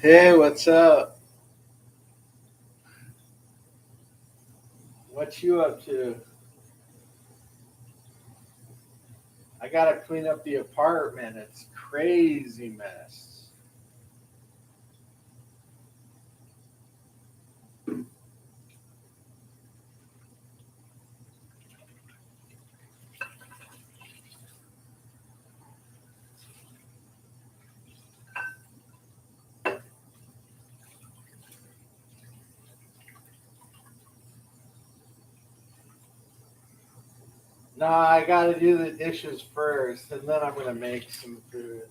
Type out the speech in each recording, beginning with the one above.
Hey, what's up? What you up to? I gotta clean up the apartment. It's crazy mess. No, I gotta do the dishes first, and then I'm gonna make some food.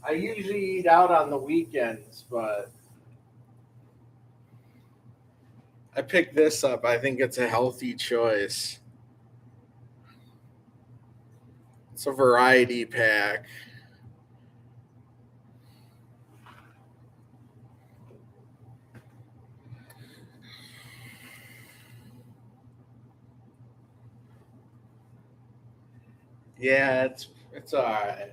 I usually eat out on the weekends, but I picked this up. I think it's a healthy choice. It's a variety pack. Yeah, it's all right.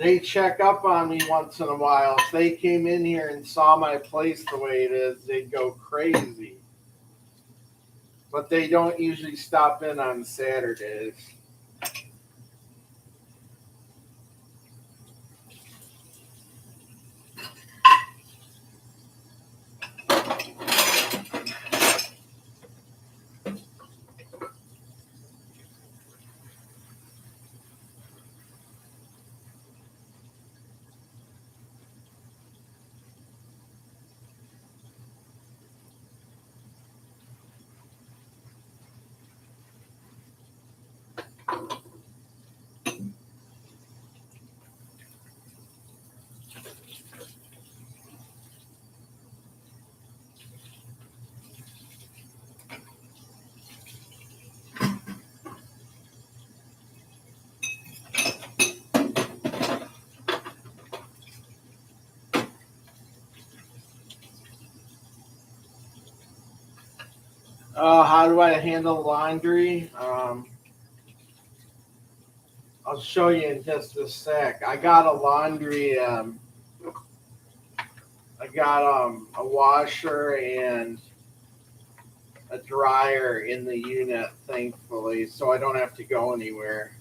They check up on me once in a while. If they came in here and saw my place the way it is, they'd go crazy. But they don't usually stop in on Saturdays. How do I handle laundry? I'll show you in just a sec. I got a laundry. I got a washer and a dryer in the unit, thankfully, so I don't have to go anywhere.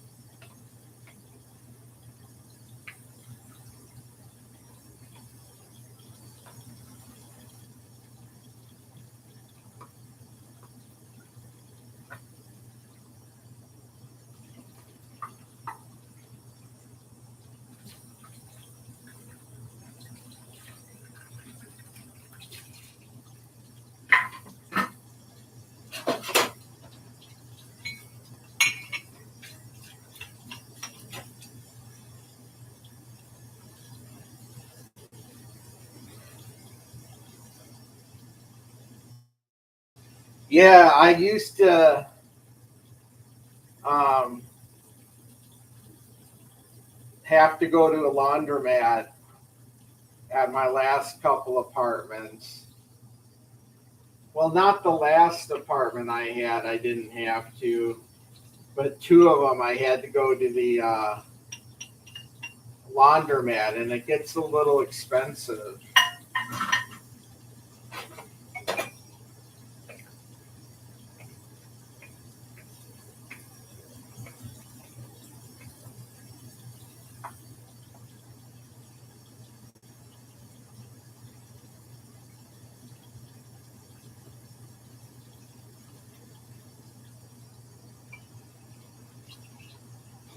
Yeah, I used to um, have to go to a laundromat at my last couple apartments. Well, not the last apartment I had, I didn't have to, but two of them I had to go to the laundromat, and it gets a little expensive.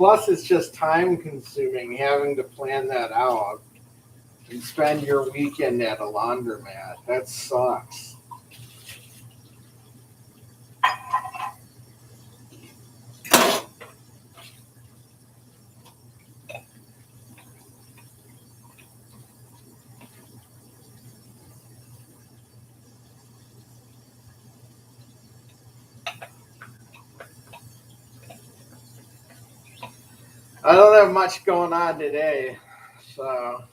Plus, it's just time consuming having to plan that out and spend your weekend at a laundromat. That sucks. I don't have much going on today, so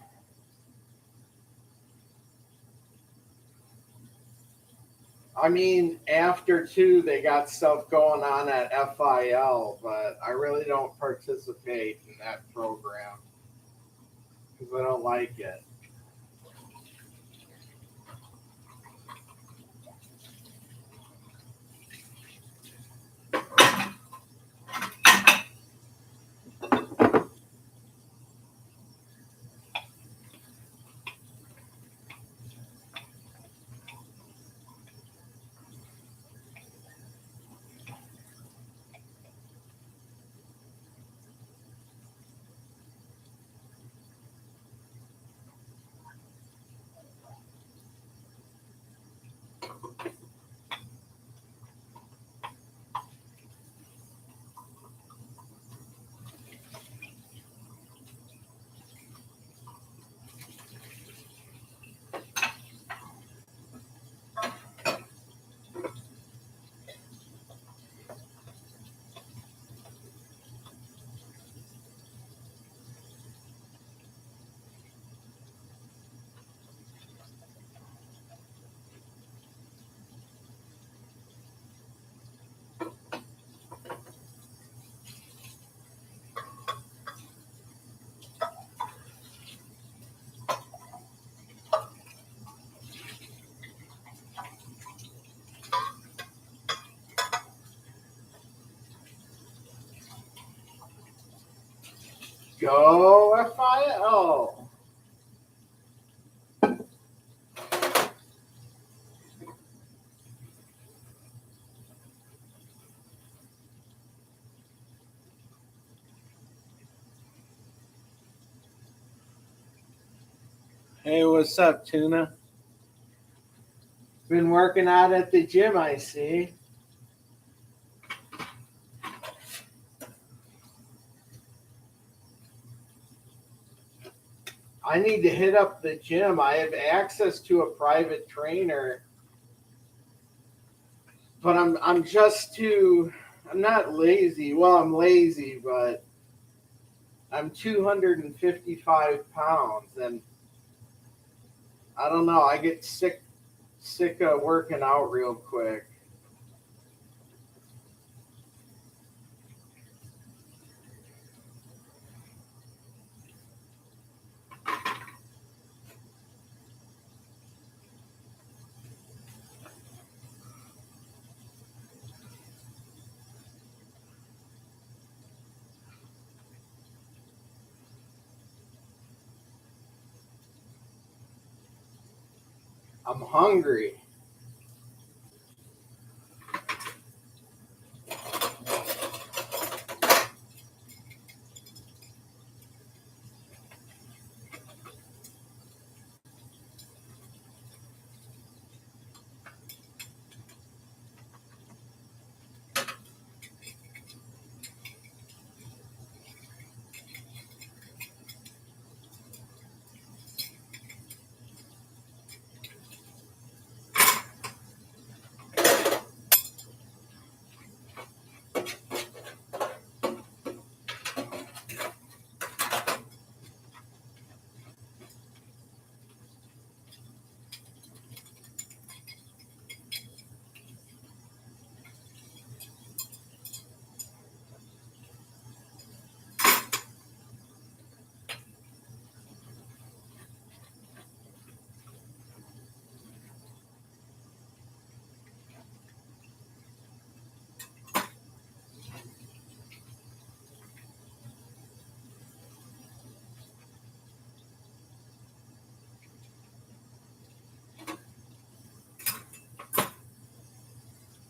I mean, after two, they got stuff going on at FIL, but I really don't participate in that program because I don't like it. go, FIO. Hey, what's up, Tuna? Been working out at the gym, I see. I need to hit up the gym. I have access to a private trainer, but I'm just too. I'm not lazy. Well, I'm lazy, but I'm 255 pounds, and I don't know. I get sick of working out real quick. I'm hungry.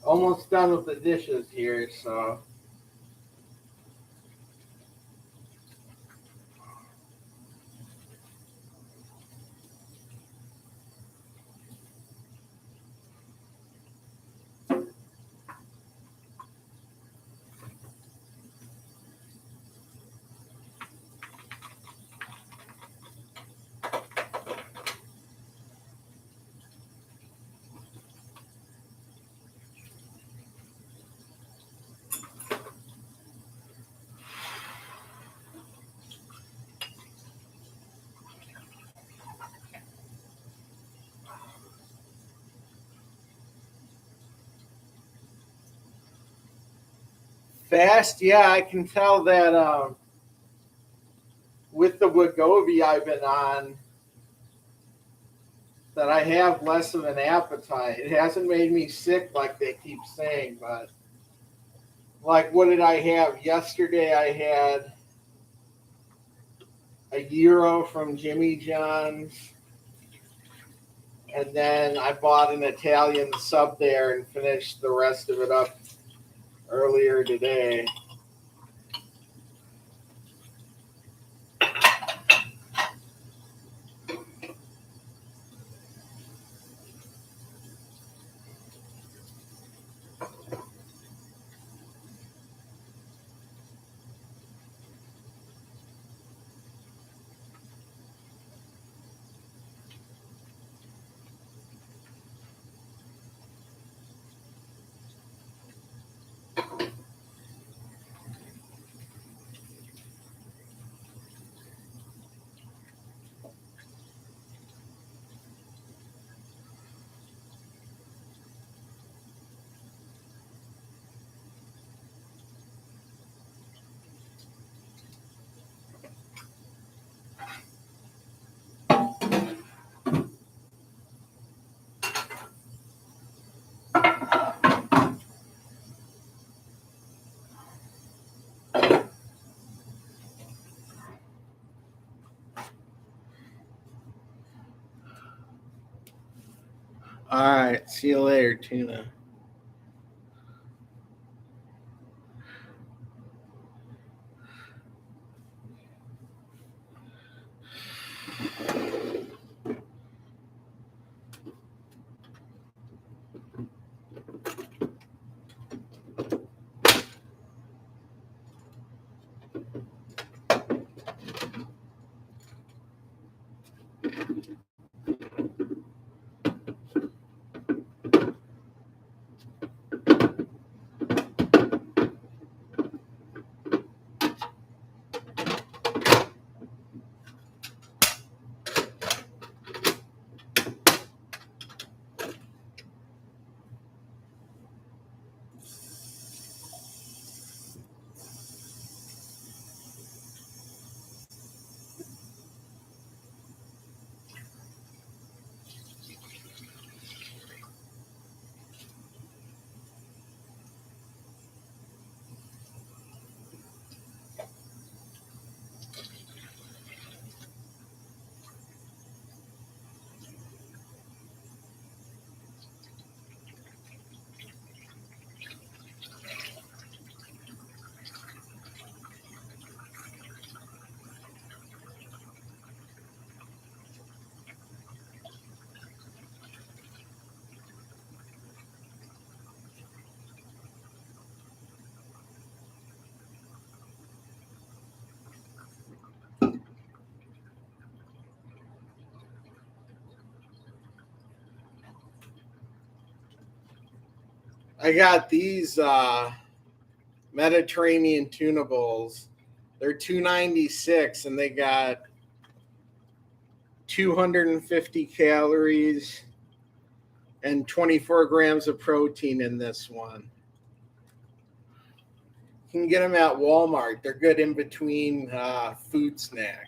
Almost done with the dishes here, so. Fast, yeah, I can tell that with the Wegovy I've been on, that I have less of an appetite. It hasn't made me sick like they keep saying, but like what did I have yesterday? I had a gyro from Jimmy John's, and then I bought an Italian sub there and finished the rest of it up earlier today. All right. See you later, Tuna. I got these Mediterranean tuna bowls. They're $2.96 and they got 250 calories and 24 grams of protein in this one. You can get them at Walmart. They're good in between food snack.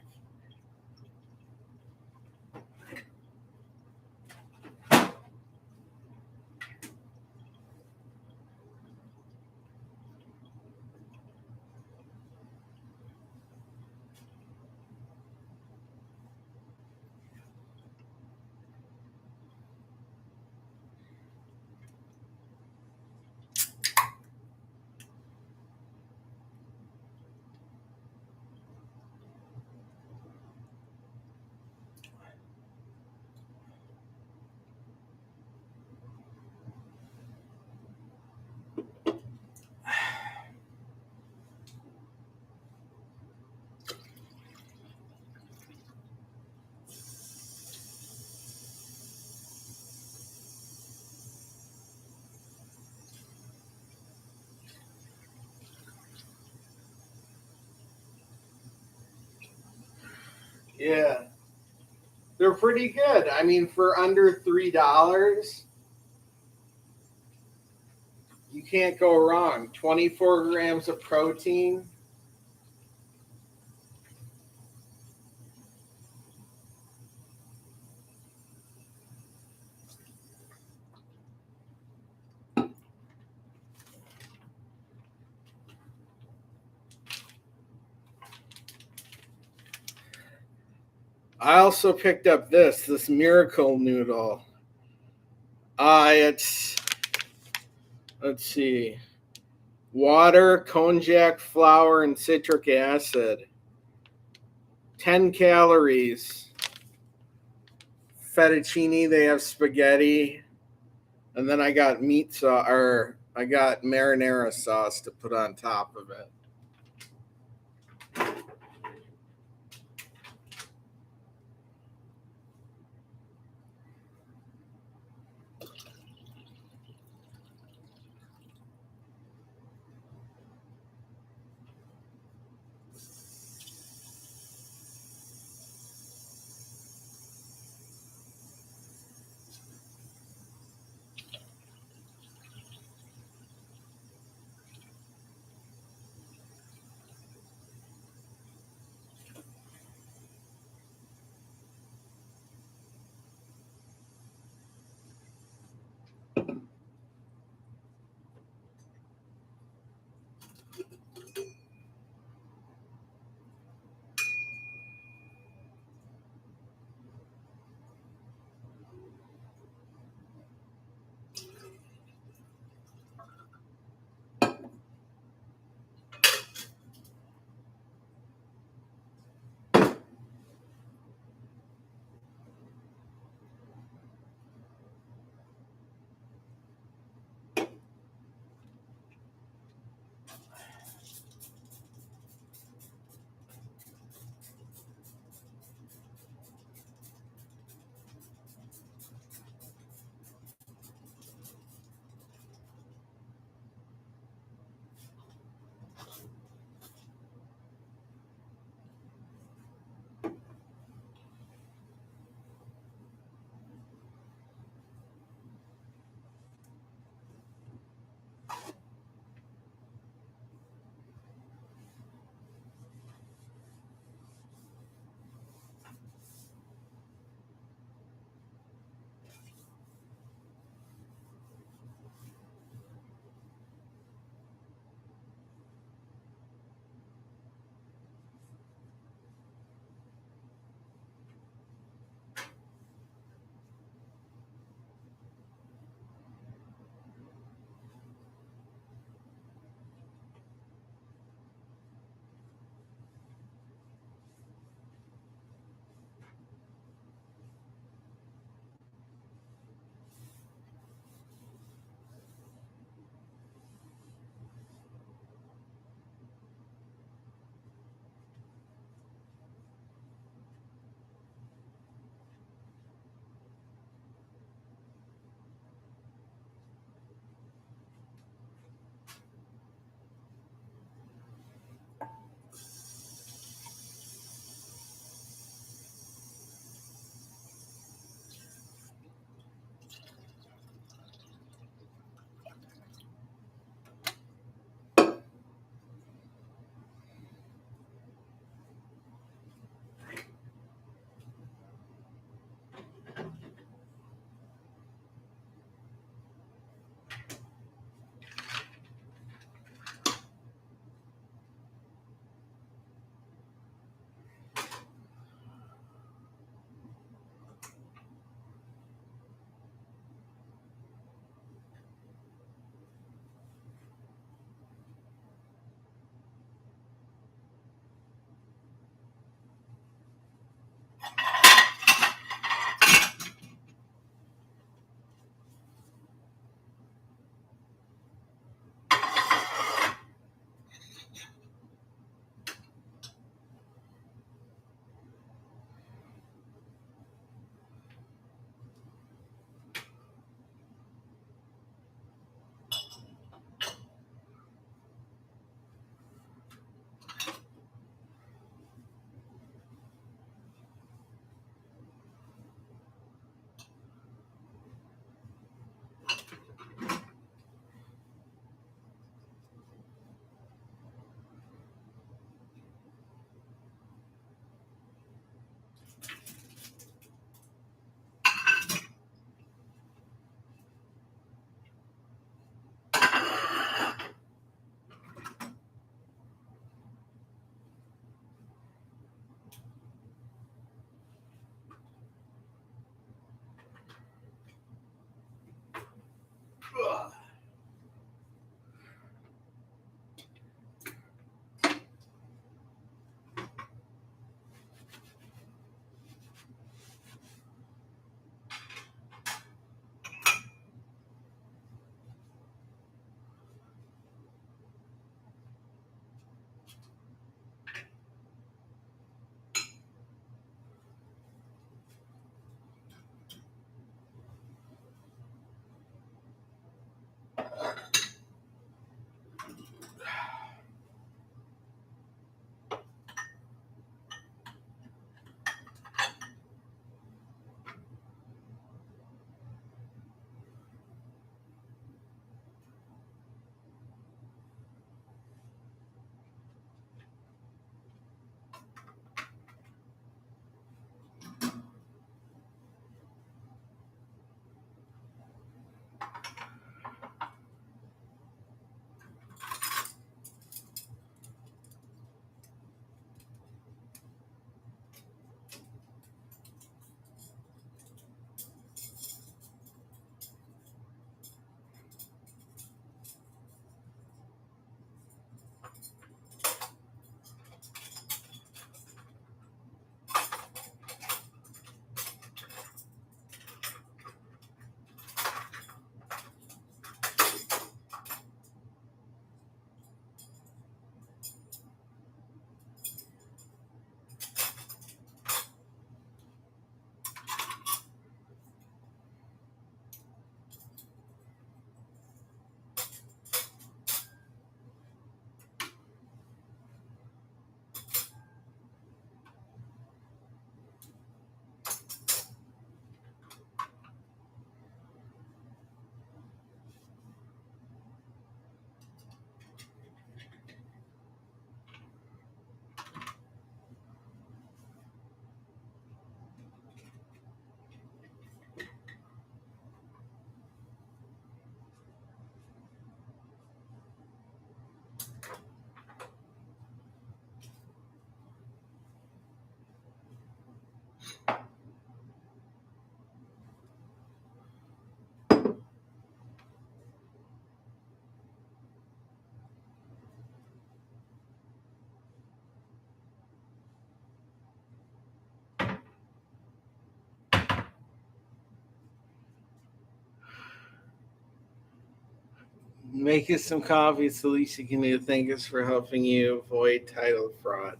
Yeah, they're pretty good. I mean, for under $3, you can't go wrong. 24 grams of protein. I also picked up this miracle noodle. It's, let's see, water, konjac flour, and citric acid. 10 calories. Fettuccine, they have spaghetti. And then I got meat sauce, or I got marinara sauce to put on top of it. Make us some coffee so Lisa can thank us for helping you avoid title fraud.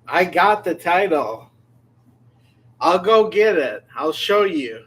I got the title. I'll go get it. I'll show you.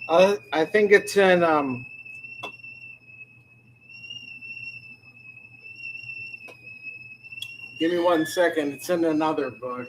I think it's in give me 1 second. It's in another book.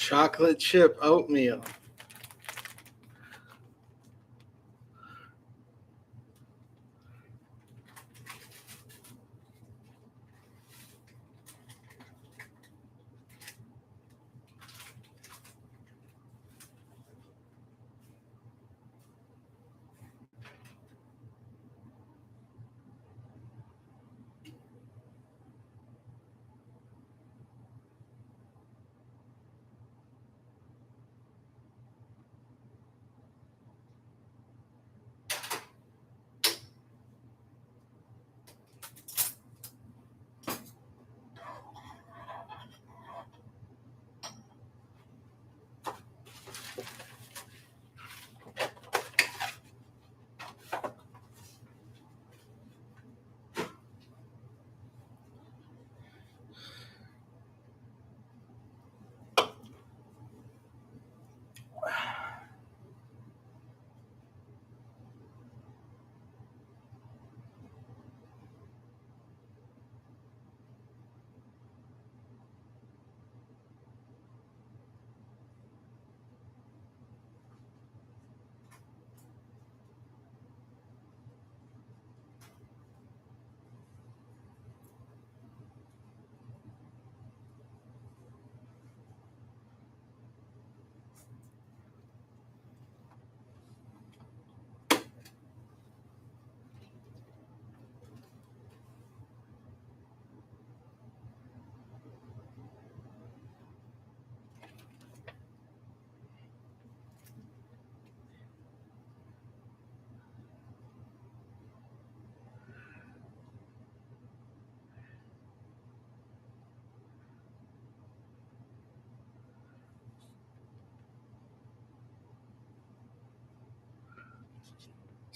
chocolate chip oatmeal.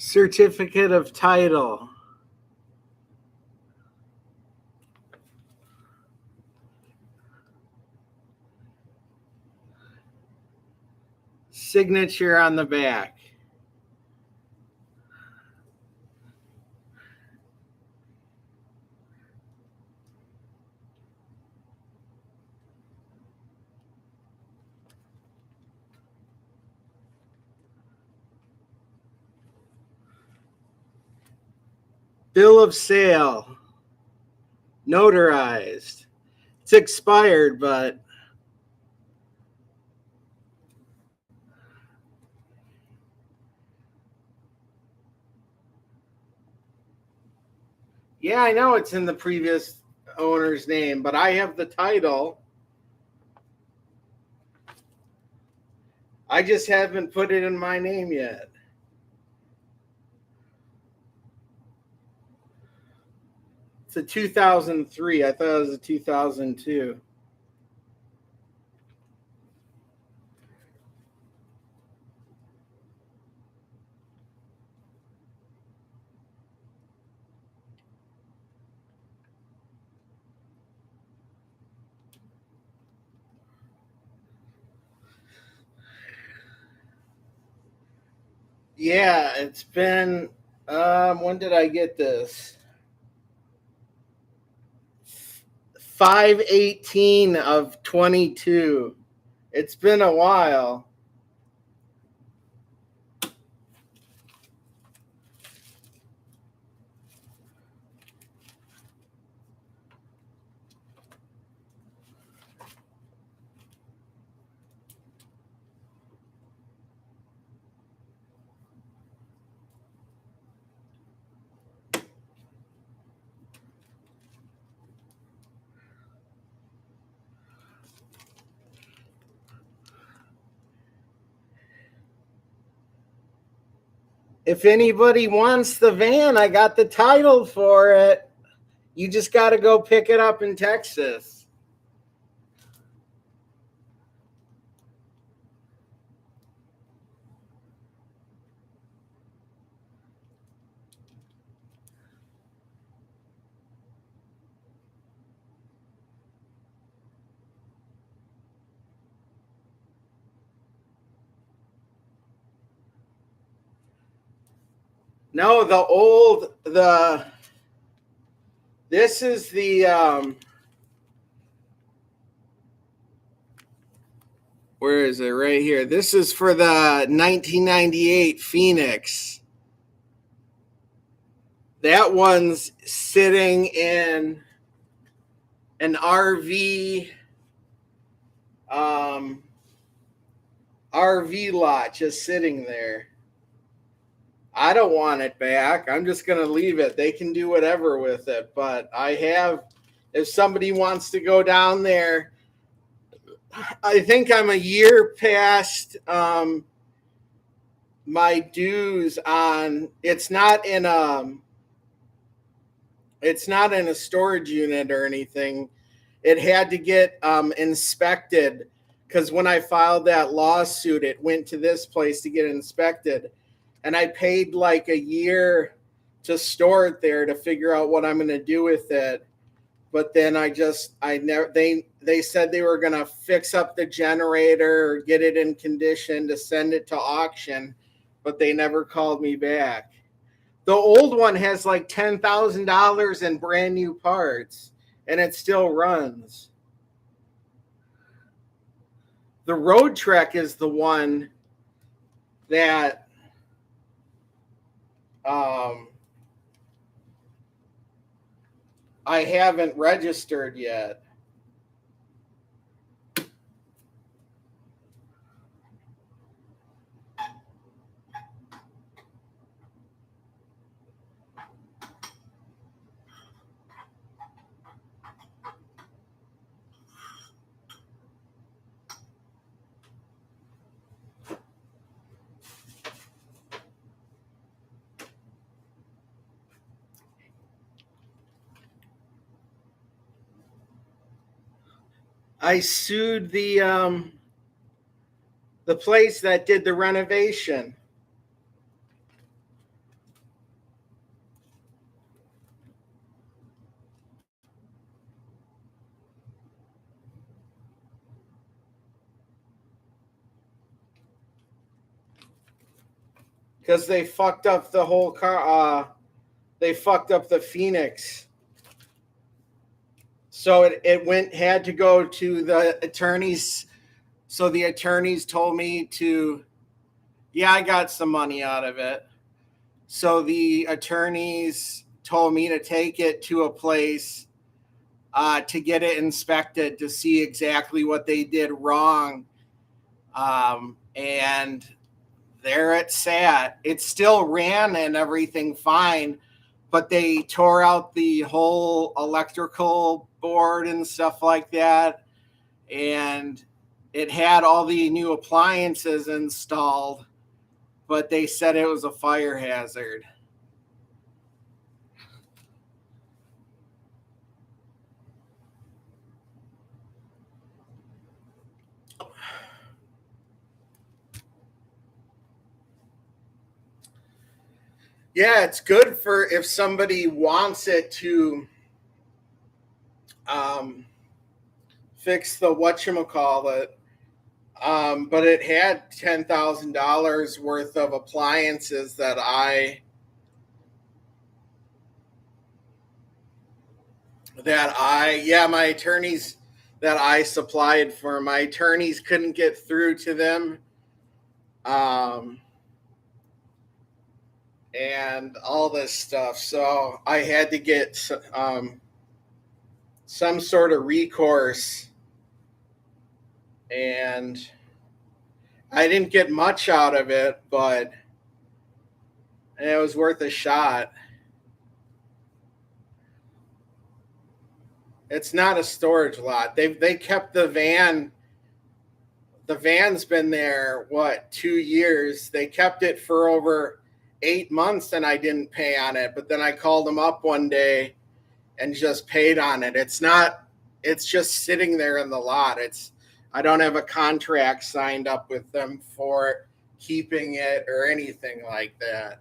Certificate of title. Signature on the back. Bill of sale. Notarized. It's expired, but yeah, I know it's in the previous owner's name, but I have the title. I just haven't put it in my name yet. It's a 2003. I thought it was a 2002. Yeah, it's been, when did I get this? 5/18 of 22. It's been a while. If anybody wants the van, I got the title for it. You just got to go pick it up in Texas. No, this is the, Where is it? Right here. This is for the 1998 Phoenix. That one's sitting in an RV RV lot, just sitting there. I don't want it back. I'm just going to leave it. They can do whatever with it. But I have, if somebody wants to go down there, I think I'm a year past my dues on. It's not in a storage unit or anything. It had to get inspected because when I filed that lawsuit, it went to this place to get inspected. And I paid like a year to store it there to figure out what I'm going to do with it. But then they said they were going to fix up the generator, get it in condition to send it to auction, but they never called me back. The old one has like $10,000 in brand new parts, and it still runs. The Road Trek is the one that I haven't registered yet. I sued the place that did the renovation. Because they fucked up the whole car. They fucked up the Phoenix. So it had to go to the attorneys. So the attorneys told me to, yeah, I got some money out of it. So the attorneys told me to take it to a place to get it inspected to see exactly what they did wrong. And there it sat. It still ran and everything fine, but they tore out the whole electrical board and stuff like that. And it had all the new appliances installed, but they said it was a fire hazard. Yeah, it's good for if somebody wants it to fix the whatchamacallit. But it had $10,000 worth of appliances that my attorneys that I supplied for. My attorneys couldn't get through to them. And all this stuff. So I had to get some sort of recourse. And I didn't get much out of it, but it was worth a shot. It's not a storage lot. They kept the van. The van's been there, 2 years? They kept it for over 8 months and I didn't pay on it. But then I called them up one day and just paid on it. It's just sitting there in the lot. I don't have a contract signed up with them for keeping it or anything like that.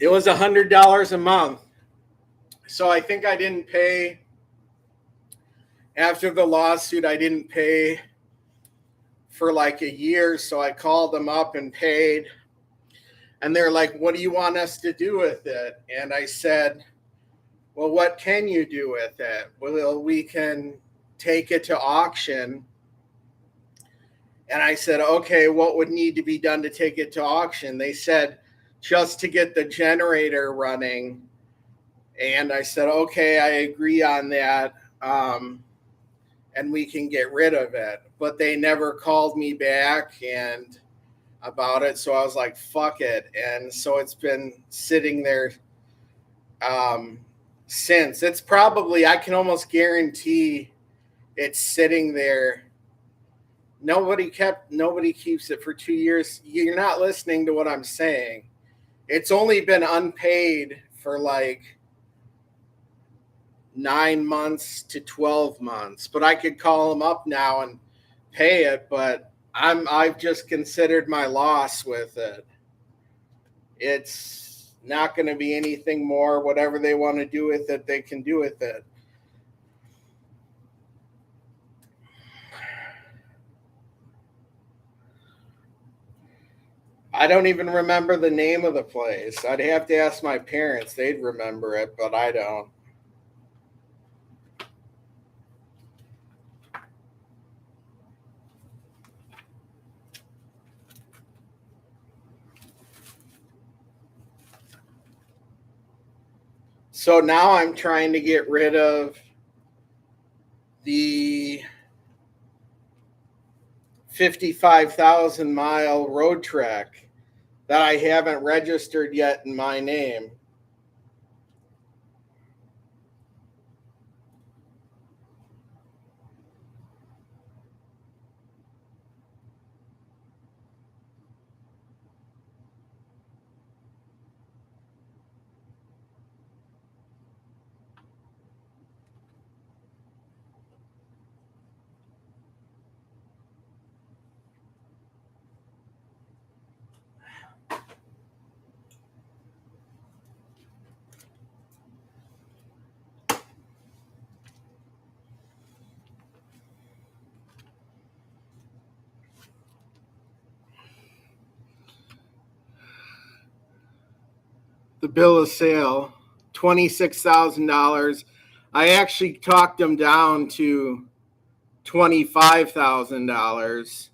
It was $100 a month. So I think I didn't pay after the lawsuit. I didn't pay for like a year. So I called them up and paid. And they're like, what do you want us to do with it? And I said, Well, what can you do with it? Well, we can take it to auction. And I said, okay, what would need to be done to take it to auction? They said, just to get the generator running. And I said, okay, I agree on that. And we can get rid of it. But they never called me back and about it. So I was like, fuck it. And so it's been sitting there since. It's probably, I can almost guarantee it's sitting there. Nobody keeps it for 2 years. You're not listening to what I'm saying. It's only been unpaid for like 9 months to 12 months, but I could call them up now and pay it, but I've just considered my loss with it. It's not going to be anything more. Whatever they want to do with it, they can do with it. I don't even remember the name of the place. I'd have to ask my parents. They'd remember it, but I don't. So now I'm trying to get rid of the 55,000 mile road trek that I haven't registered yet in my name. The bill of sale, $26,000. I actually talked them down to $25,000.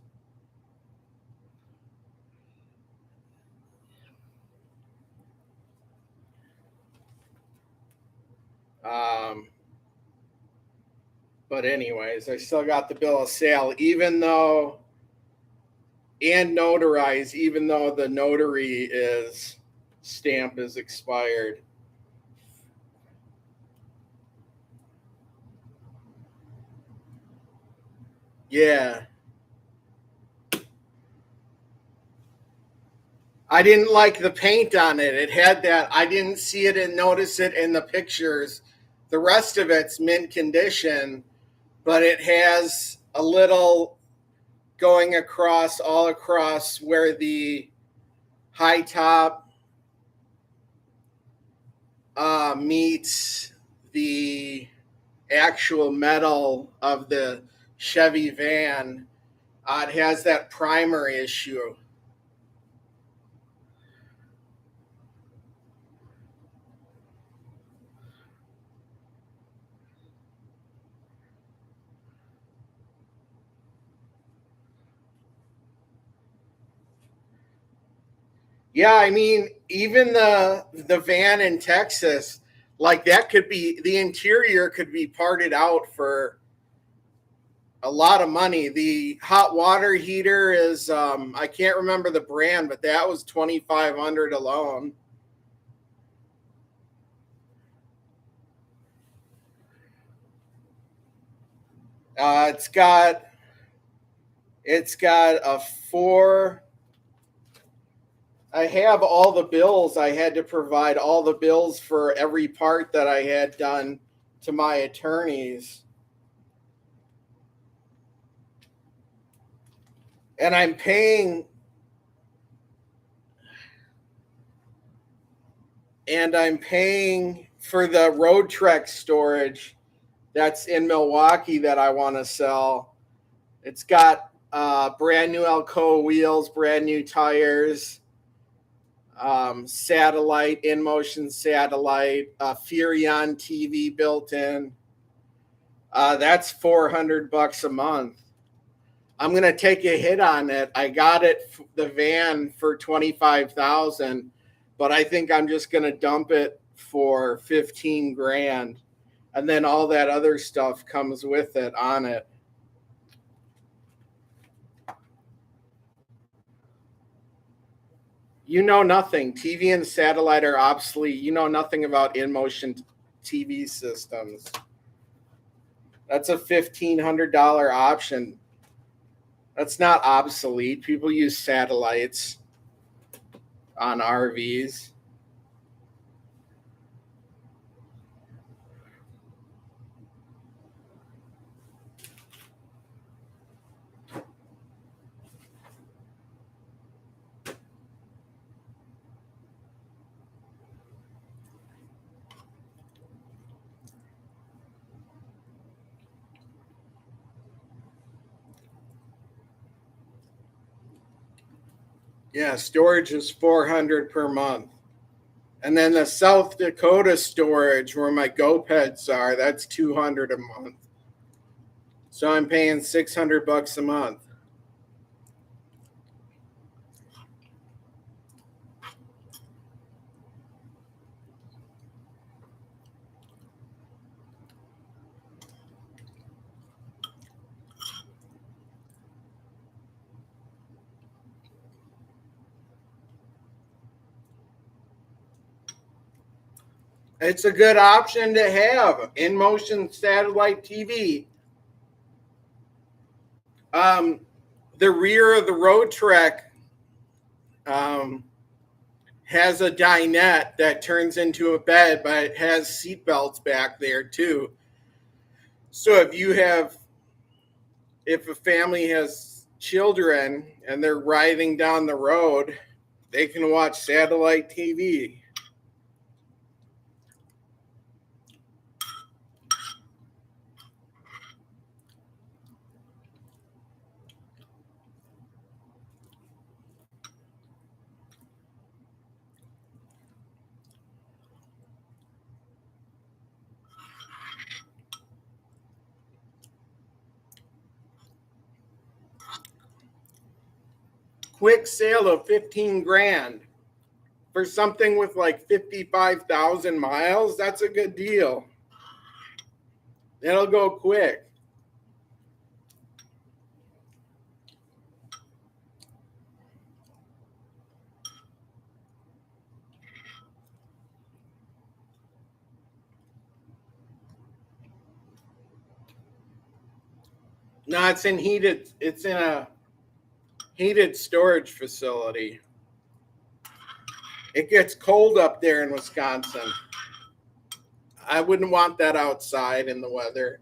But anyways, I still got the bill of sale, even though, and notarized, even though the notary stamp is expired. Yeah. I didn't like the paint on it. It had that, I didn't see it and notice it in the pictures. The rest of it's mint condition, but it has a little going across, all across where the high top meets the actual metal of the Chevy van. It has that primer issue. Yeah, I mean, even the van in Texas, like that could be, the interior could be parted out for a lot of money. The hot water heater is I can't remember the brand, but that was $2,500 alone. It's got a four. I have all the bills. I had to provide all the bills for every part that I had done to my attorneys. And I'm paying for the road trek storage that's in Milwaukee that I want to sell. It's got brand new Alcoa wheels, brand new tires. satellite, InMotion satellite, Furion TV built in. That's $400 a month. I'm gonna take a hit on it. I got it, the van, for $25,000, but I think I'm just gonna dump it for 15 grand, and then all that other stuff comes with it on it. You know nothing. TV and satellite are obsolete. You know nothing about InMotion TV systems. That's a $1,500 option. That's not obsolete. People use satellites on RVs. Yeah, storage is $400 per month. And then the South Dakota storage where my GoPeds are, that's $200 a month. So I'm paying $600 a month. It's a good option to have. InMotion satellite TV. The rear of the Road Trek has a dinette that turns into a bed, but it has seat belts back there too. So if a family has children and they're riding down the road, they can watch satellite TV. Quick sale of 15 grand for something with like 55,000 miles. That's a good deal. It'll go quick. No, it's in a heated storage facility. It gets cold up there in Wisconsin. I wouldn't want that outside in the weather.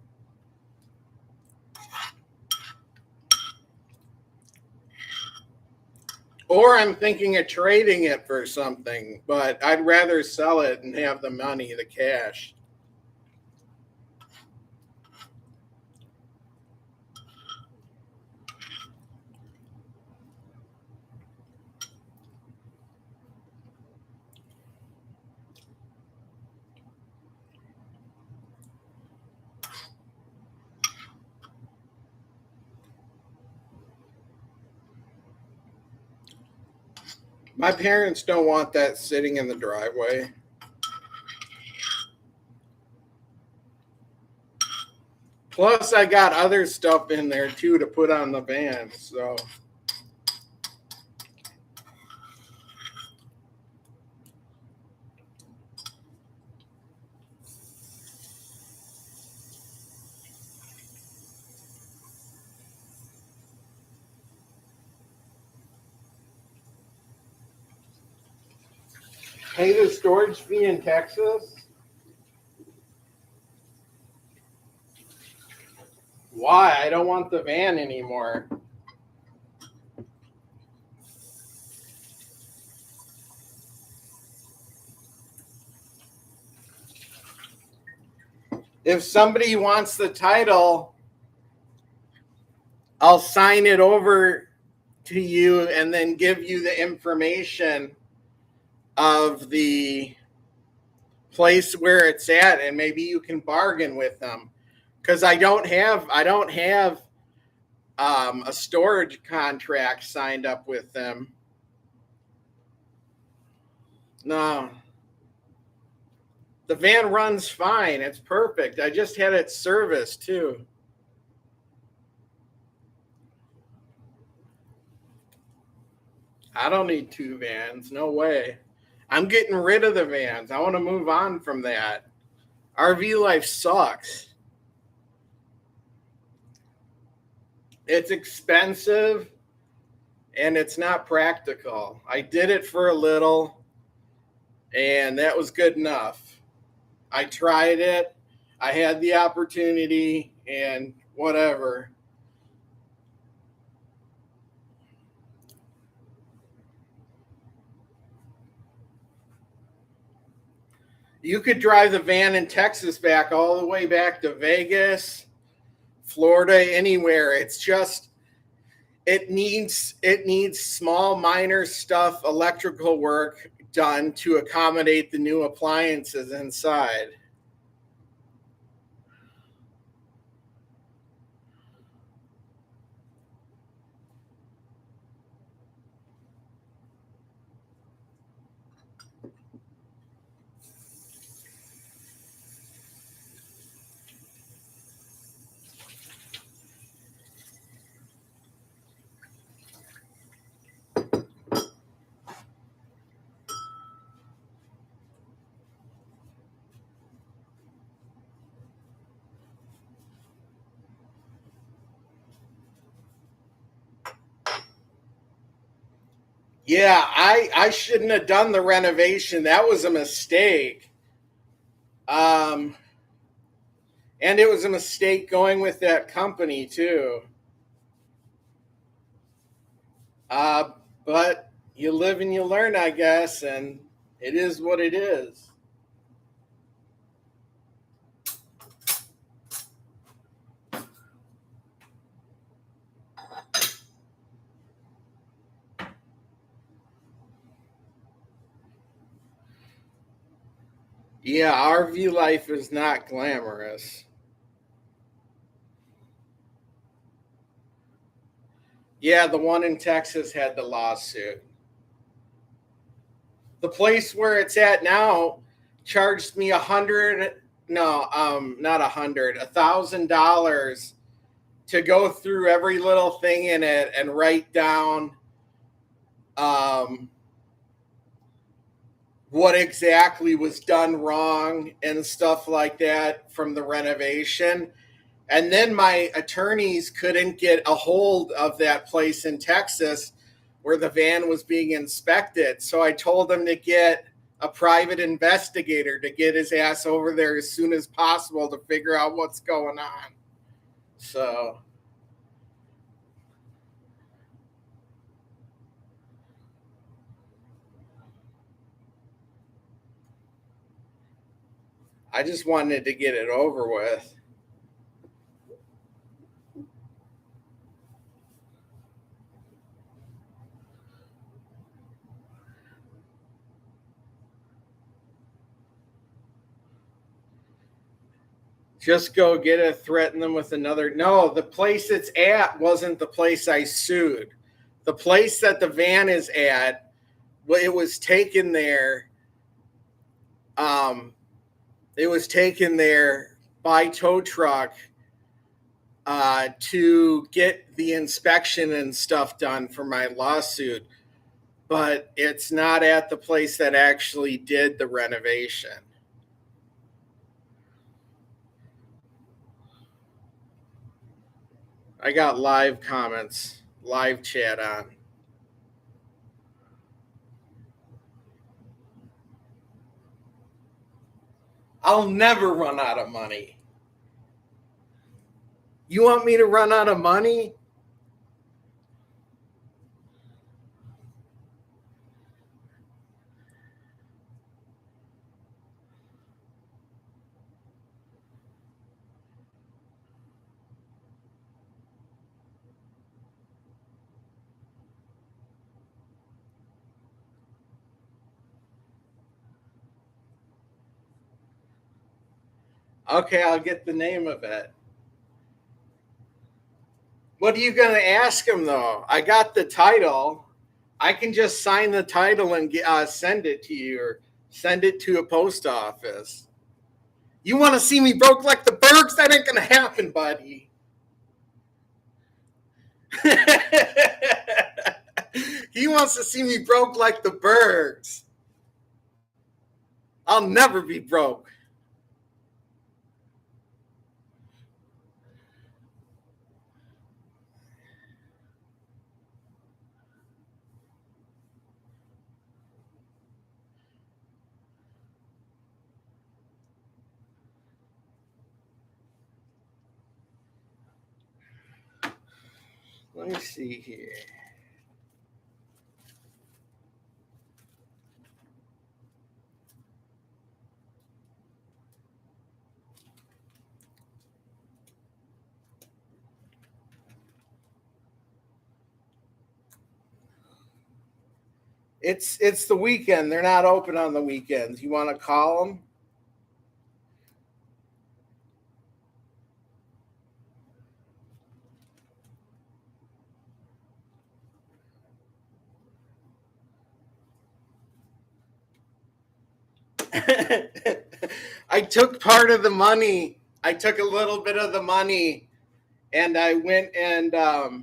Or I'm thinking of trading it for something, but I'd rather sell it and have the money, the cash. My parents don't want that sitting in the driveway. Plus, I got other stuff in there too to put on the van. So, pay the storage fee in Texas? Why? I don't want the van anymore. If somebody wants the title, I'll sign it over to you and then give you the information of the place where it's at, and maybe you can bargain with them, because I don't have a storage contract signed up with them. No, the van runs fine. It's perfect. I just had it serviced too. I don't need two vans. No way. I'm getting rid of the vans. I want to move on from that. RV life sucks. It's expensive and it's not practical. I did it for a little and that was good enough. I tried it. I had the opportunity and whatever. You could drive the van in Texas back all the way back to Vegas, Florida, anywhere. It's just it needs small minor stuff, electrical work done to accommodate the new appliances inside. Yeah, I shouldn't have done the renovation. That was a mistake. Um, and it was a mistake going with that company too. Uh, but you live and you learn, I guess, and it is what it is. Yeah, RV life is not glamorous. Yeah, the one in Texas had the lawsuit. The place where it's at now charged me not $1,000 to go through every little thing in it and write down um, what exactly was done wrong and stuff like that from the renovation. And then my attorneys couldn't get a hold of that place in Texas where the van was being inspected. So I told them to get a private investigator to get his ass over there as soon as possible to figure out what's going on. So I just wanted to get it over with. Just go get it, threaten them with another. No, the place it's at wasn't the place I sued. The place that the van is at, it was taken there. Um, it was taken there by tow truck to get the inspection and stuff done for my lawsuit, but it's not at the place that actually did the renovation. I got live comments, live chat on. I'll never run out of money. You want me to run out of money? Okay, I'll get the name of it. What are you going to ask him, though? I got the title. I can just sign the title and send it to you or send it to a post office. You want to see me broke like the Bergs? That ain't going to happen, buddy. He wants to see me broke like the Bergs. I'll never be broke. Let me see here. It's the weekend. They're not open on the weekends. You want to call them? I took part of the money. I took a little bit of the money, and I went and I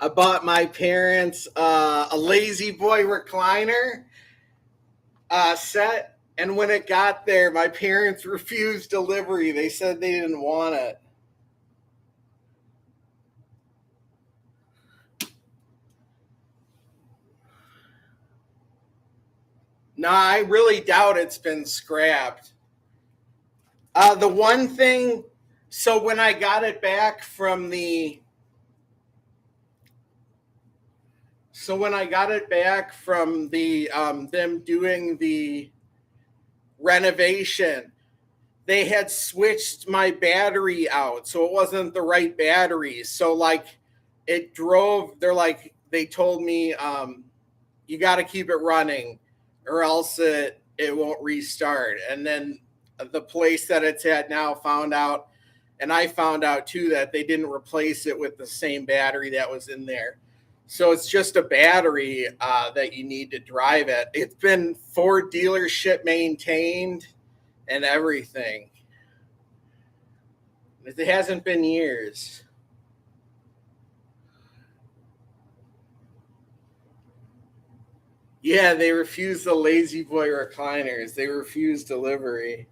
bought my parents a Lazy Boy recliner set. And when it got there, my parents refused delivery. They said they didn't want it. No, I really doubt it's been scrapped. The one thing, so when I got it back from the, them doing the renovation, they had switched my battery out, so it wasn't the right battery. So like, it drove. They told me, you got to keep it running, or else it won't restart. And then the place that it's at now found out, and I found out too, that they didn't replace it with the same battery that was in there. So it's just a battery that you need to drive it. It's been Ford dealership maintained and everything. It hasn't been years. Yeah, they refused the Lazy Boy recliners. They refused delivery.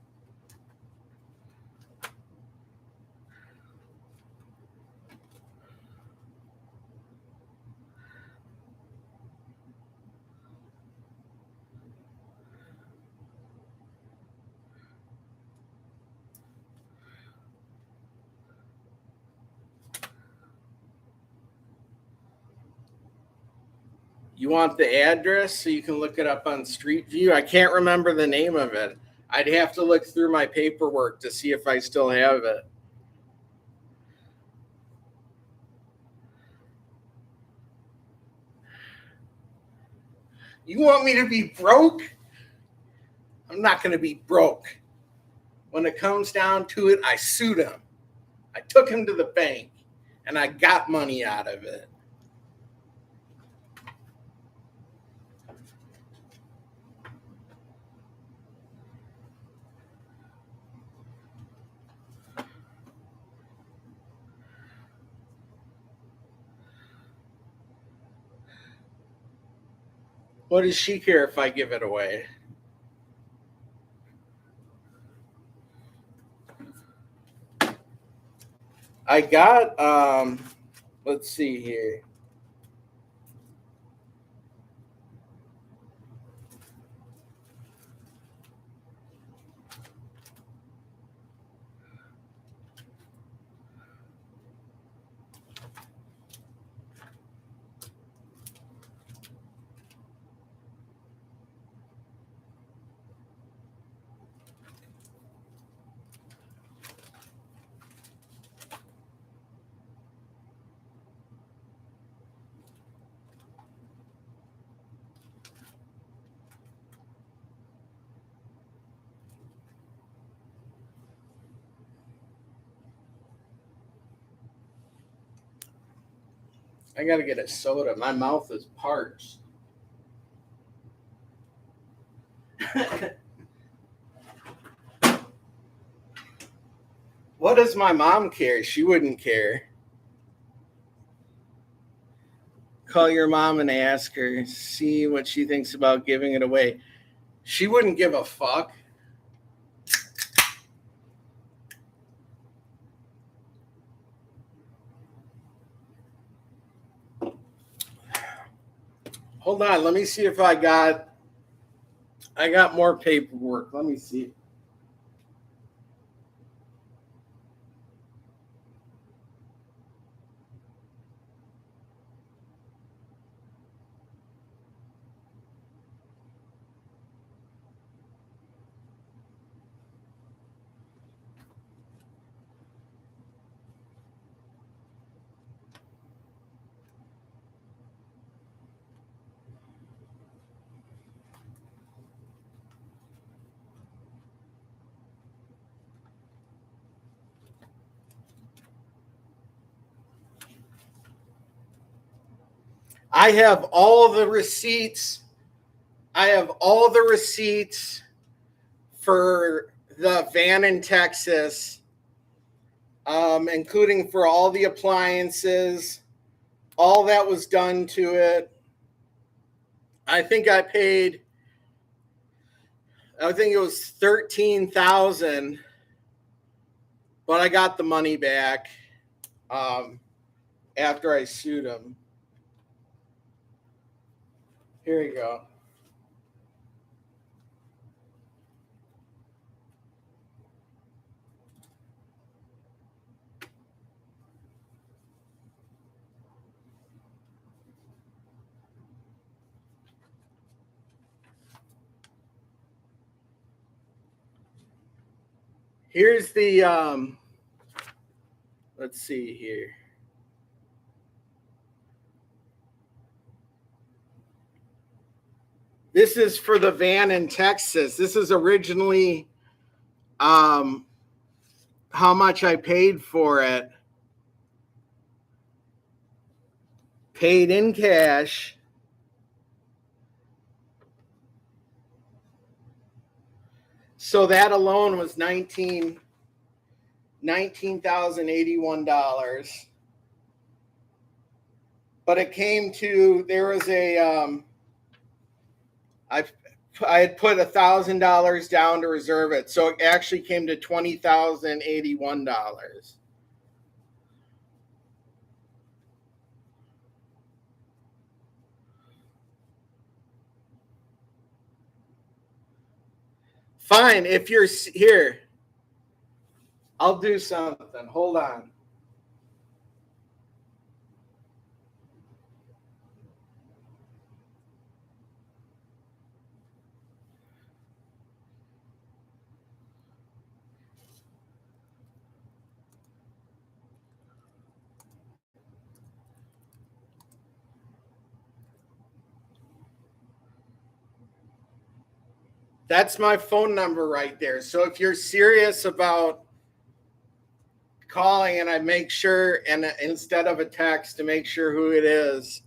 You want the address so you can look it up on Street View? I can't remember the name of it. I'd have to look through my paperwork to see if I still have it. You want me to be broke? I'm not going to be broke. When it comes down to it, I sued him. I took him to the bank, and I got money out of it. What does she care if I give it away? I got, let's see here. I gotta get a soda. My mouth is parched. What does my mom care? She wouldn't care. Call your mom and ask her, see what she thinks about giving it away. She wouldn't give a fuck. Hold on, let me see if I got more paperwork. Let me see. I have all the receipts. I have all the receipts for the van in Texas, including for all the appliances. All that was done to it. I think it was $13,000, but I got the money back after I sued him. Here you go. Here's the let's see here. This is for the van in Texas. This is originally how much I paid for it. Paid in cash. So that alone was $19,081. But it came to, there was a I had put $1,000 down to reserve it, so it actually came to $20,081. Fine, if you're here, I'll do something. Hold on. That's my phone number right there. So if you're serious about calling, and I make sure, and instead of a text, to make sure who it is,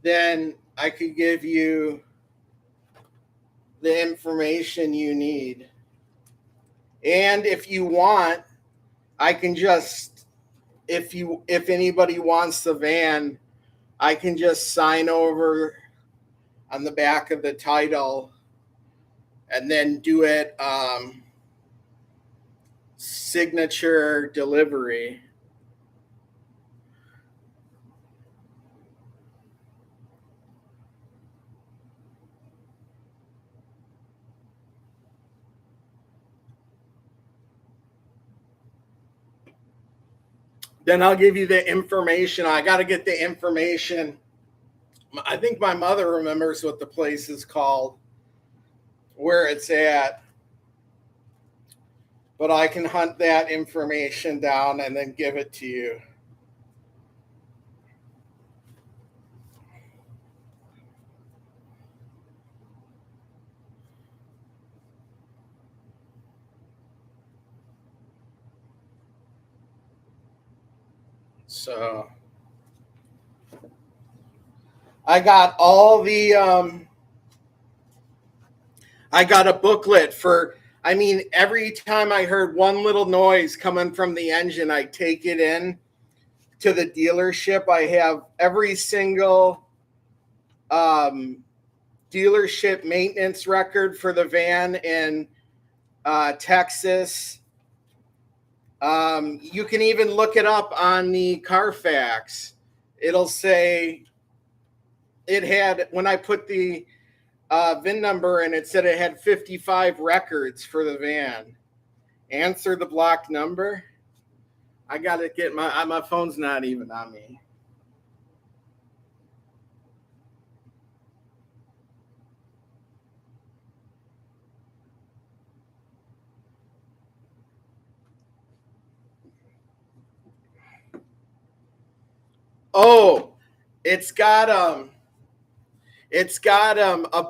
then I could give you the information you need. And if you want, I can just, if anybody wants the van, I can just sign over on the back of the title and then do it signature delivery. Then I'll give you the information. I got to get the information. I think my mother remembers what the place is called, where it's at. But I can hunt that information down and then give it to you. So I got all the I got a booklet for, I mean, every time I heard one little noise coming from the engine, I take it in to the dealership. I have every single dealership maintenance record for the van in Texas. You can even look it up on the Carfax. It'll say it had, when I put the VIN number in, it said it had 55 records for the van. Answer the block number. I got to get my phone's not even on me. Oh, it's got a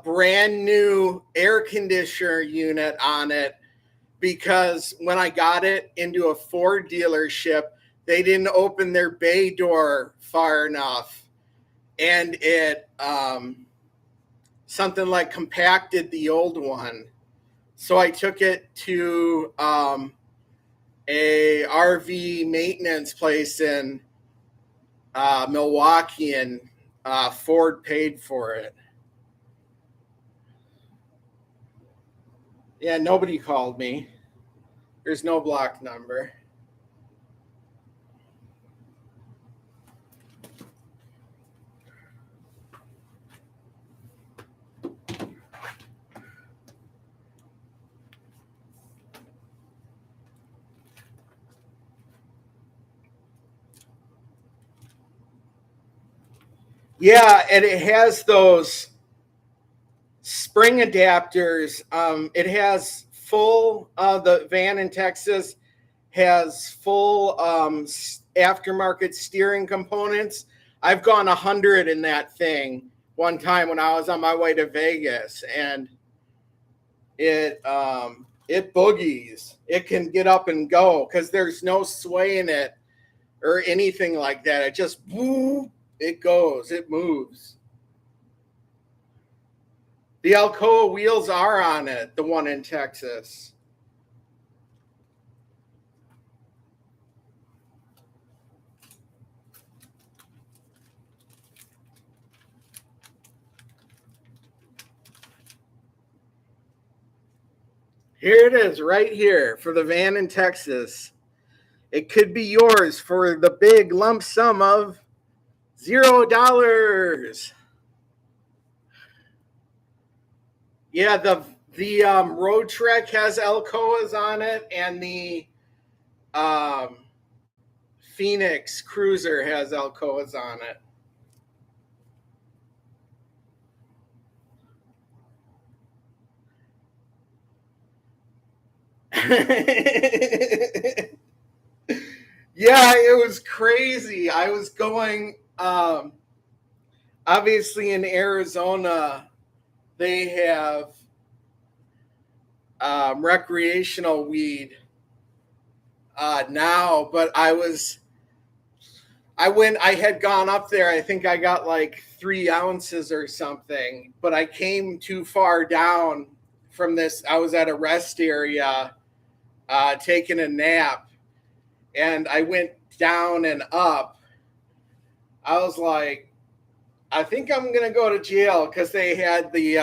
brand new air conditioner unit on it, because when I got it into a Ford dealership, they didn't open their bay door far enough, and it something like compacted the old one. So I took it to a RV maintenance place in Milwaukee, and Ford paid for it. Yeah, nobody called me. There's no block number. Yeah, and it has those spring adapters. It has full, the van in Texas has full aftermarket steering components. I've gone 100 in that thing one time when I was on my way to Vegas, and it boogies. It can get up and go because there's no sway in it or anything like that. It just, it goes, it moves. The Alcoa wheels are on it, the one in Texas. Here it is, right here for the van in Texas. It could be yours for the big lump sum of $0. Yeah, the Road Trek has Alcoas on it, and the Phoenix Cruiser has Alcoas on it. Yeah, it was crazy. I was going, obviously in Arizona, they have recreational weed now, but I had gone up there. I think I got like 3 ounces or something, but I came too far down from this. I was at a rest area taking a nap, and I went down and up. I was like, I think I'm going to go to jail, because they had the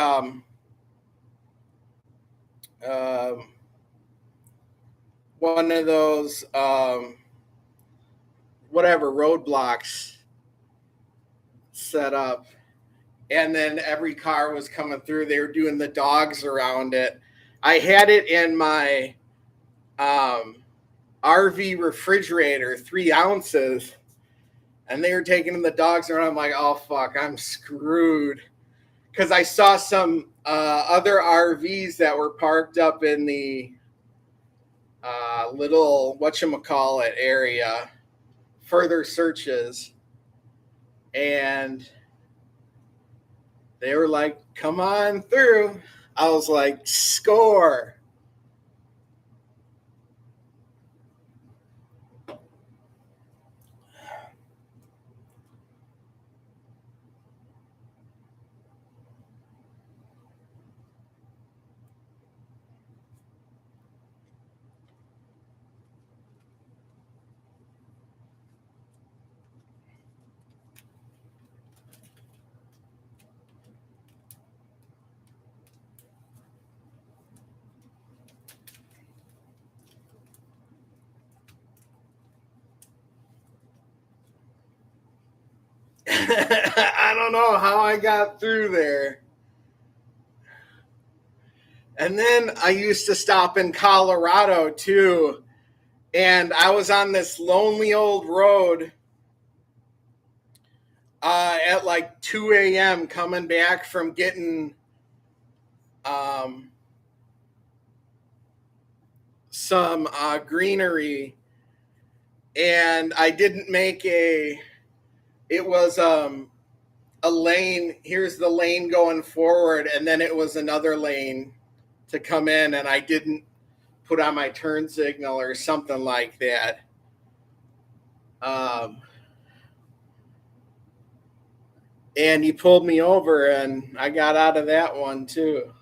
one of those whatever roadblocks set up, and then every car was coming through. They were doing the dogs around it. I had it in my RV refrigerator, 3 ounces, and they were taking the dogs around. I'm like, oh fuck, I'm screwed, because I saw some other RVs that were parked up in the little whatchamacallit area, further searches, and they were like, come on through. I was like, score. I don't know how I got through there. And then I used to stop in Colorado too. And I was on this lonely old road at like 2 a.m. coming back from getting some greenery. And I didn't make it was a lane. Here's the lane going forward. And then it was another lane to come in. And I didn't put on my turn signal or something like that. And he pulled me over, and I got out of that one too.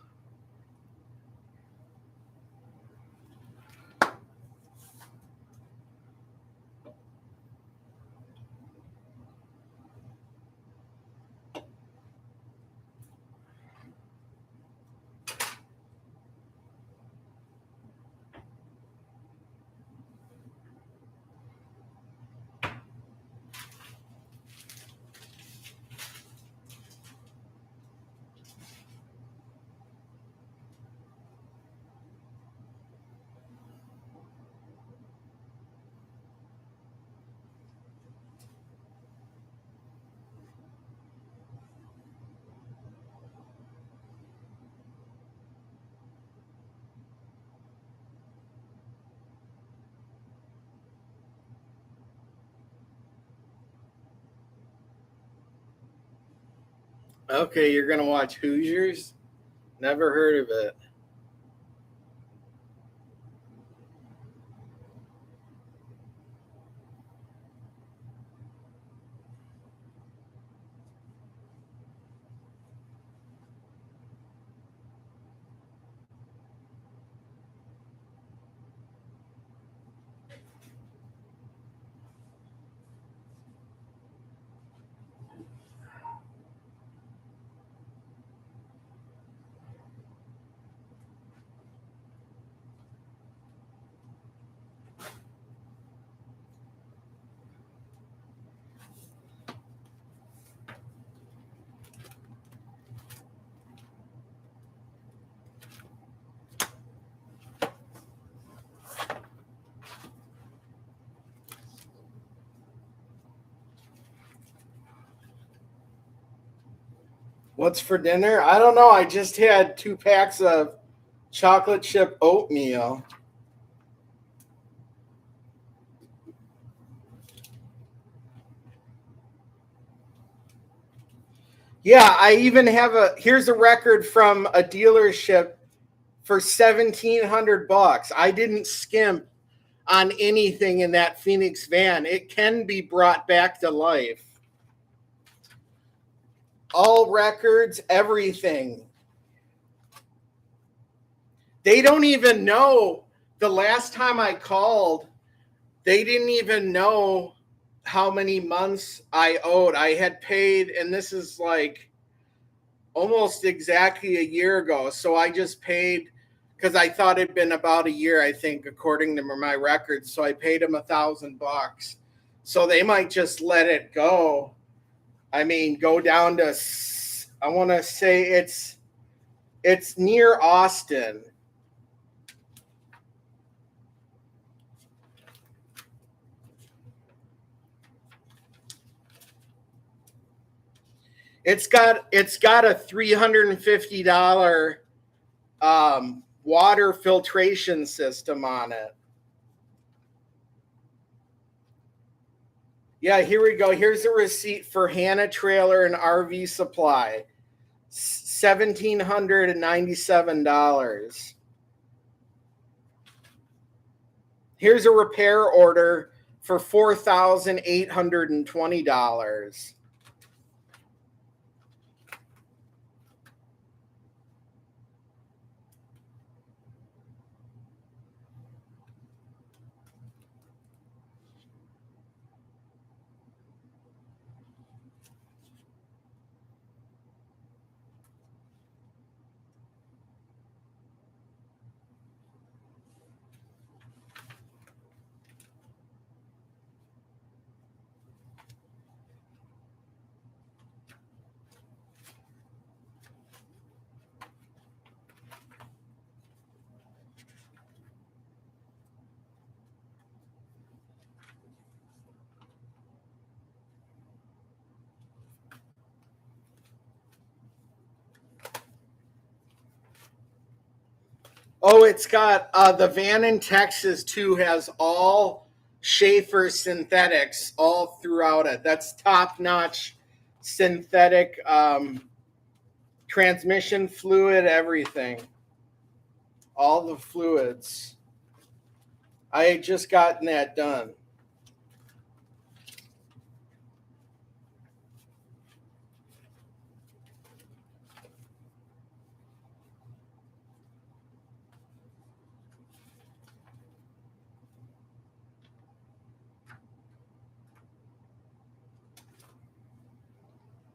Okay, you're gonna watch Hoosiers? Never heard of it. What's for dinner? I don't know. I just had 2 packs of chocolate chip oatmeal. Yeah, I even have here's a record from a dealership for $1,700. I didn't skimp on anything in that Phoenix van. It can be brought back to life. All records, everything. They don't even know. The last time I called, they didn't even know how many months I owed. I had paid, and this is like almost exactly a year ago. So I just paid because I thought it'd been about a year, I think, according to my records. So I paid them $1,000. So they might just let it go. I mean, go down to, I want to say it's near Austin. It's got a $350 water filtration system on it. Yeah, here we go. Here's a receipt for Hannah Trailer and RV Supply. $1,797. Here's a repair order for $4,820. Oh, it's got the van in Texas too has all Schaefer synthetics all throughout it. That's top notch synthetic transmission fluid, everything, all the fluids. I had just gotten that done.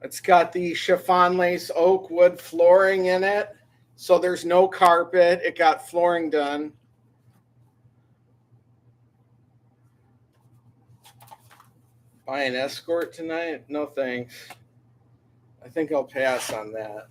It's got the chiffon lace oak wood flooring in it, so there's no carpet. It got flooring done. Buy an Escort tonight? No thanks. I think I'll pass on that.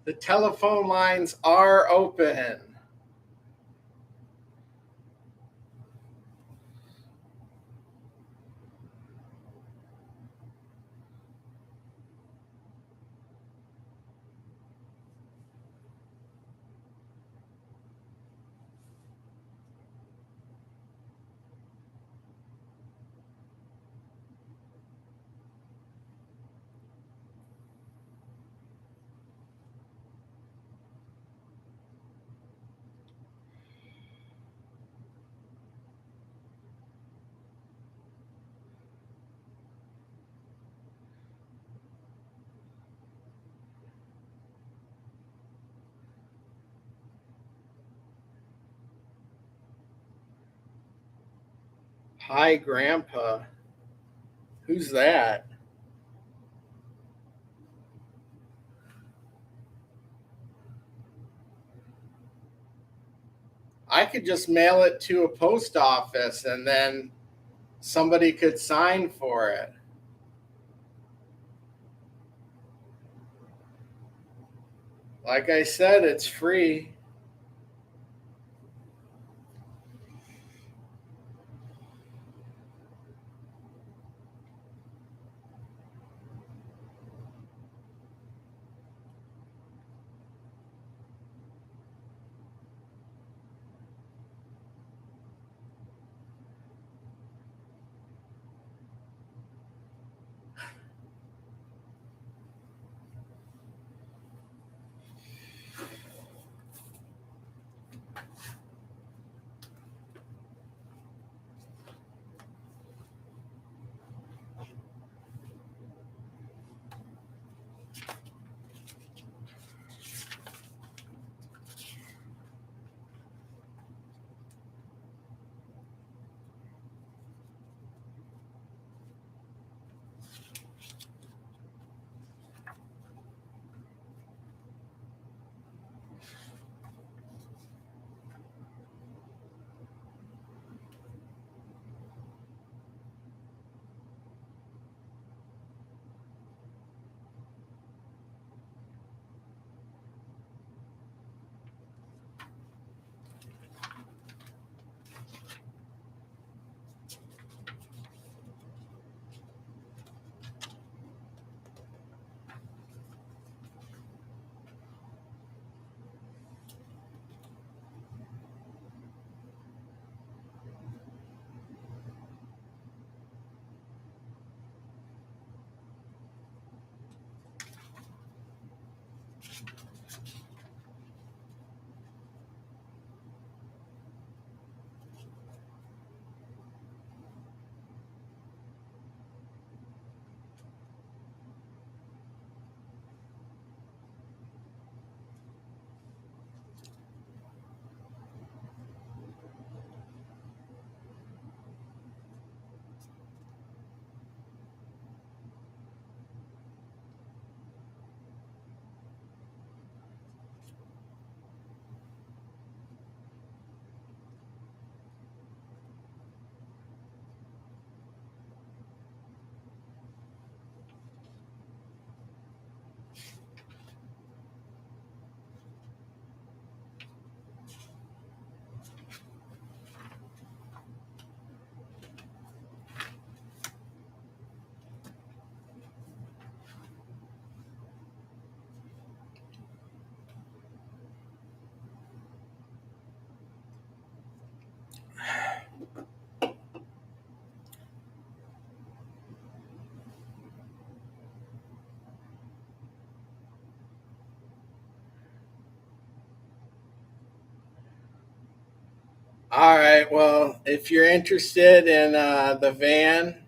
The telephone lines are open. Hi, Grandpa. Who's that? I could just mail it to a post office and then somebody could sign for it. Like I said, it's free. All right. Well, if you're interested in the van,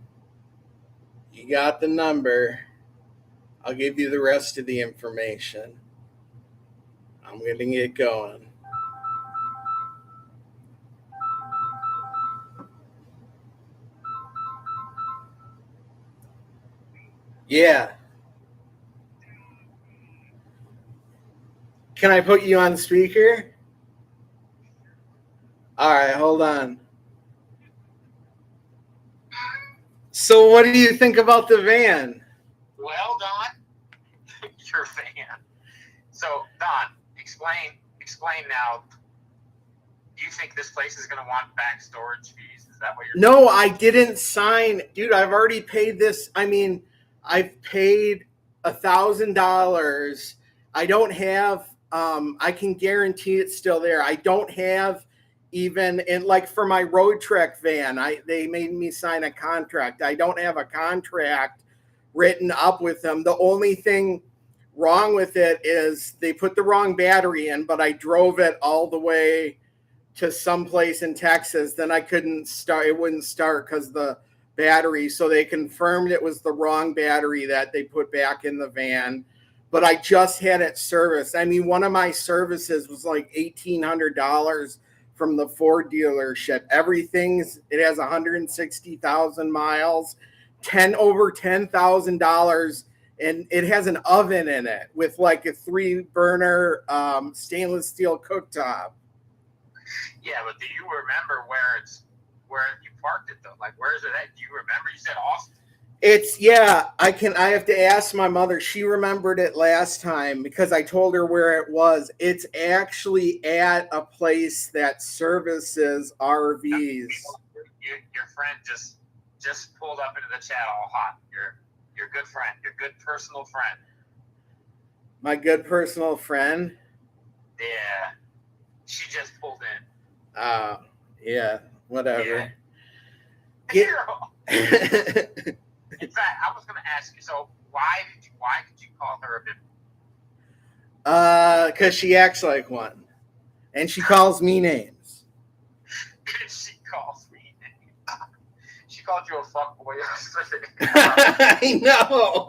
you got the number. I'll give you the rest of the information. I'm going to get going. Yeah. Can I put you on speaker? All right, hold on. So, what do you think about the van? Well, Don, you're a fan. So, Don, explain now. Do you think this place is going to want back storage fees? Is that what you're? No, I didn't sign, dude. I've already paid this. I mean, I've paid $1,000. I don't have. I can guarantee it's still there. I don't have even in like for my road trek van. They made me sign a contract. I don't have a contract written up with them. The only thing wrong with it is they put the wrong battery in, but I drove it all the way to someplace in Texas. Then I couldn't start. It wouldn't start because the battery. So they confirmed it was the wrong battery that they put back in the van. But I just had it serviced. I mean, one of my services was like $1,800 from the Ford dealership. It has 160,000 miles, over $10,000, and it has an oven in it with like a 3-burner stainless steel cooktop. Yeah, but do you remember where you parked it though? Like, where is it at? Do you remember? You said Austin. I have to ask my mother. She remembered it last time because I told her where it was. It's actually at a place that services RVs. Your friend just pulled up into the chat all hot. Your good friend, your good personal friend. My good personal friend? Yeah. She just pulled in. Yeah, whatever. Yeah. In fact, I was going to ask you. So, why did you call her a bit? Because she acts like one, and she calls me names. She calls me names. She called you a fuckboy yesterday. I know.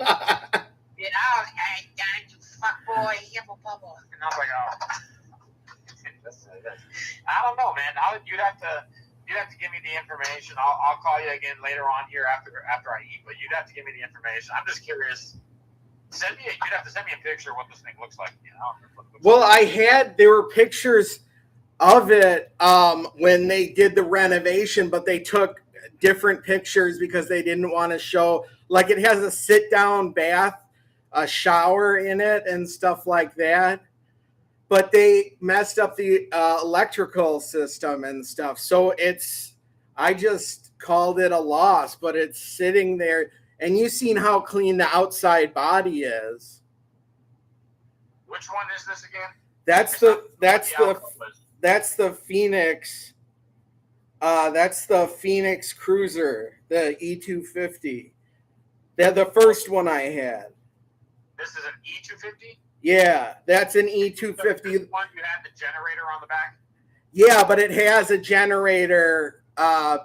You know, hey, you fuckboy, hippo bubble. And I was like, oh. I don't know, man. You'd have to give me the information. I'll call you again later on here after I eat. But you'd have to give me the information. I'm just curious. You'd have to send me a picture of what this thing looks like. You know. Well, there were pictures of it when they did the renovation, but they took different pictures because they didn't want to show. Like, it has a sit-down bath, a shower in it, and stuff like that. But they messed up the electrical system and stuff. So I just called it a loss, but it's sitting there. And you've seen how clean the outside body is. Which one is this again? That's the Phoenix. That's the Phoenix Cruiser, the E250. They're the first one I had. This is an E250? Yeah, that's an E250. This one you had the generator on the back? Yeah, but it has a generator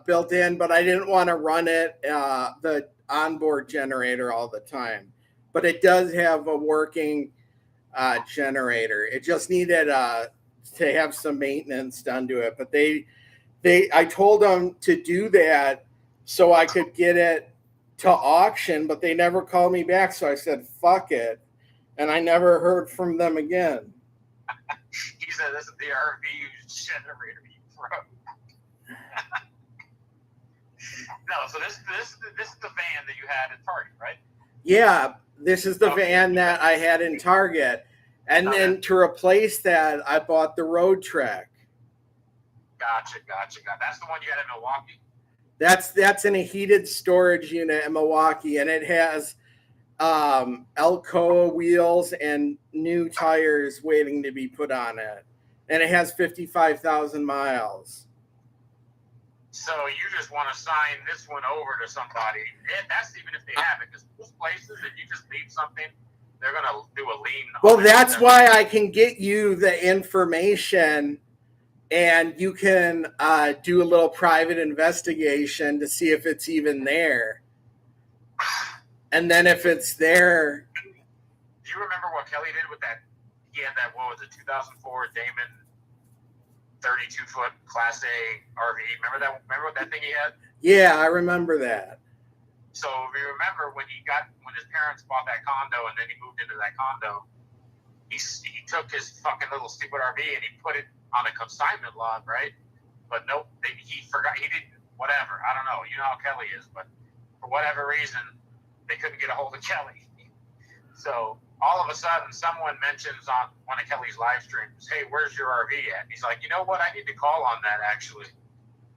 built in, but I didn't want to run it, the onboard generator all the time. But it does have a working generator. It just needed to have some maintenance done to it. But I told them to do that so I could get it to auction, but they never called me back. So I said, fuck it. And I never heard from them again. He said, this is the RV generator you broke. No, so this is the van that you had at Target, right? Yeah, this is the van that I had in Target. And then to replace that, I bought the Road Trek. Gotcha. That's the one you had in Milwaukee? That's in a heated storage unit in Milwaukee, and it has Alcoa wheels and new tires waiting to be put on it. And it has 55,000 miles. So you just want to sign this one over to somebody. That's even if they have it, because most places, if you just leave something, they're going to do a lien. Well, that's why I can get you the information and you can do a little private investigation to see if it's even there. And then if it's there, Do you remember what Kelly did with that? He had that, what was it, 2004 Damon 32-foot Class A RV. Remember that? Remember what that thing he had? yeah, I remember that. So if you remember when his parents bought that condo and then he moved into that condo, he took his fucking little stupid RV and he put it on a consignment lot, right? But nope, he forgot. He didn't. Whatever. I don't know. You know how Kelly is, but for whatever reason, they couldn't get a hold of Kelly. So all of a sudden, someone mentions on one of Kelly's live streams, "Hey, where's your RV at?" And he's like, "You know what? I need to call on that. Actually,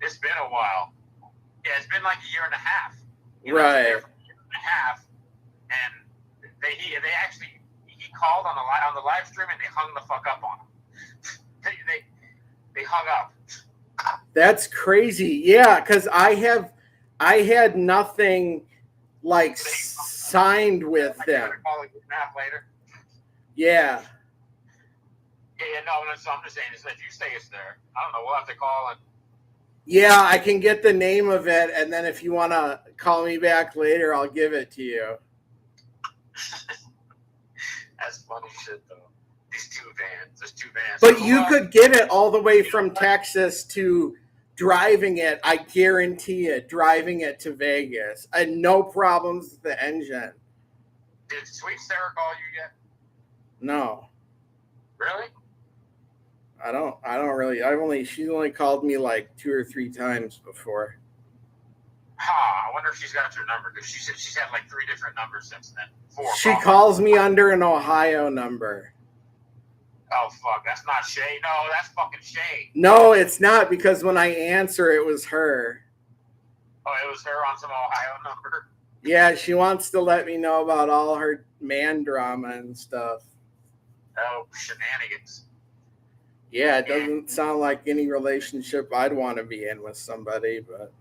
it's been a while. Yeah, it's been like a year and a half. Right. A year and a half, and he called on the live stream and they hung the fuck up on him. they hung up. That's crazy. Yeah, because I had nothing like signed with them. Call a year and a half later. Yeah. Yeah, no, so I'm just saying, is if you say it's there, I don't know, we'll have to call and Yeah, I can get the name of it, and then if you want to call me back later, I'll give it to you. that's funny shit though. There's two vans. But you could get it all the way from Texas to driving it, I guarantee it, driving it to Vegas. And no problems with the engine. Did Sweet Sarah call you yet? No. Really? I don't really, she's only called me like 2 or 3 times before. I wonder if she's got your number, because she said she's had like 3 different numbers since then. 4. She probably. calls me under an Ohio number. Oh, fuck, that's not Shay. No, that's fucking Shay. No, it's not, because when I answer, it was her. Oh, it was her on some Ohio number? Yeah, she wants to let me know about all her man drama and stuff. Oh, shenanigans. Yeah, it doesn't sound like any relationship I'd want to be in with somebody, but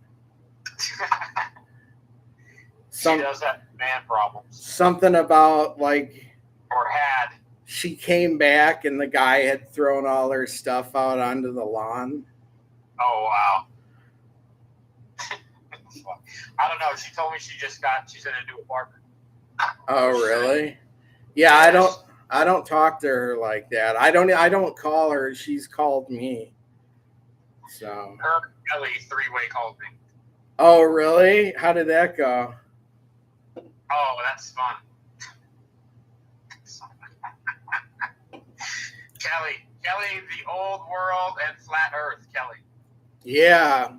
She does have man problems. something about like Or had. she came back and the guy had thrown all her stuff out onto the lawn. Oh, wow. I don't know. She told me she's in a new apartment. Oh, really? Yeah, I don't talk to her like that. I don't call her. She's called me. So. Her and Kelly 3-way called me. Oh, really? How did that go? Oh, that's fun. Kelly, the old world and flat earth, Kelly. Yeah.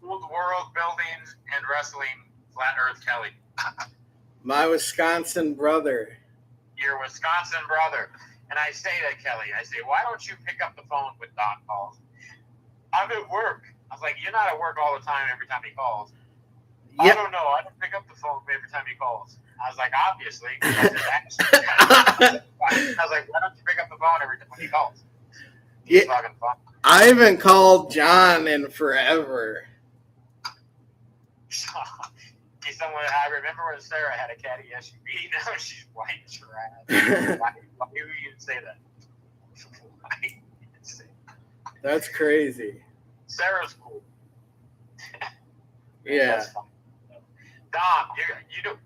Old world buildings and wrestling, flat earth, Kelly. My Wisconsin brother. Your Wisconsin brother. And I say to Kelly, why don't you pick up the phone when Don calls? I'm at work. I was like, you're not at work all the time every time he calls. Yep. I don't know. I don't pick up the phone every time he calls. I was like, obviously. I was like, why don't you pick up the phone every time when he calls? He's fucking fun. I haven't called John in forever. I remember when Sarah had a caddy SUV. Now she's white trash. Why do you even say that? That's crazy. Sarah's cool. Yeah. That's fun. Dom,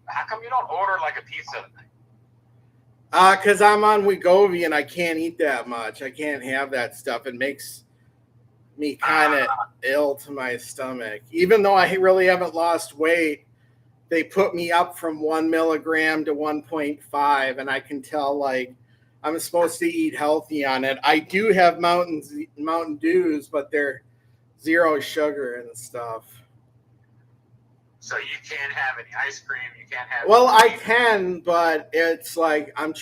how come you don't order like a pizza tonight? Because I'm on Wegovy and I can't eat that much. I can't have that stuff. It makes me kind of ill to my stomach. Even though I really haven't lost weight, they put me up from 1 milligram to 1.5, and I can tell like I'm supposed to eat healthy on it. I do have Mountain Dews, but they're 0 sugar and stuff. So you can't have any ice cream. You can't have. Well, I can, but it's like I'm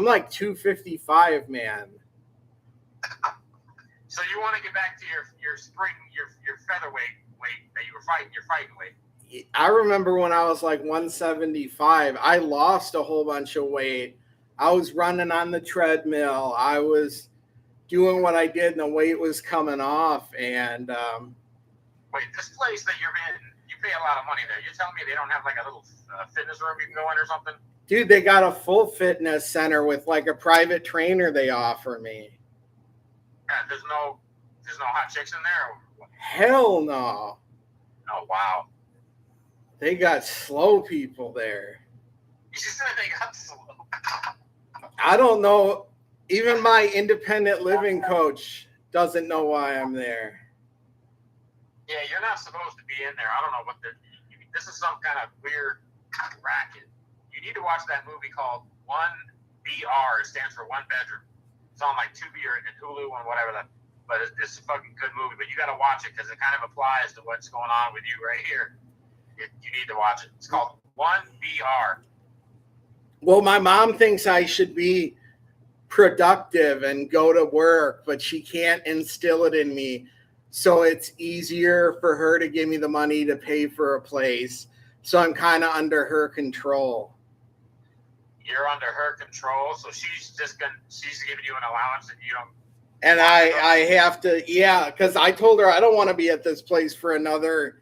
like 255, man. So you want to get back to your featherweight weight that you were fighting, your fighting weight. I remember when I was like 175, I lost a whole bunch of weight. I was running on the treadmill. I was doing what I did, and the weight was coming off. And wait, this place that you're in, you pay a lot of money there. You're telling me they don't have like a little fitness room you can go in or something? Dude, they got a full fitness center with like a private trainer they offer me. There's no hot chicks in there. Hell no. Oh wow. They got slow people there. You said they got slow. I don't know. Even my independent living coach doesn't know why I'm there. Yeah, you're not supposed to be in there. I don't know what this is some kind of weird racket. You need to watch that movie called 1BR. It stands for one bedroom. It's on like Tubi or Hulu and whatever that. But it's a fucking good movie. But you got to watch it because it kind of applies to what's going on with you right here. You need to watch it. It's called 1BR. Well, my mom thinks I should be productive and go to work, but she can't instill it in me. So it's easier for her to give me the money to pay for a place. So I'm kind of under her control. You're under her control, so she's giving you an allowance that you don't. And I have to, yeah, because I told her I don't want to be at this place for another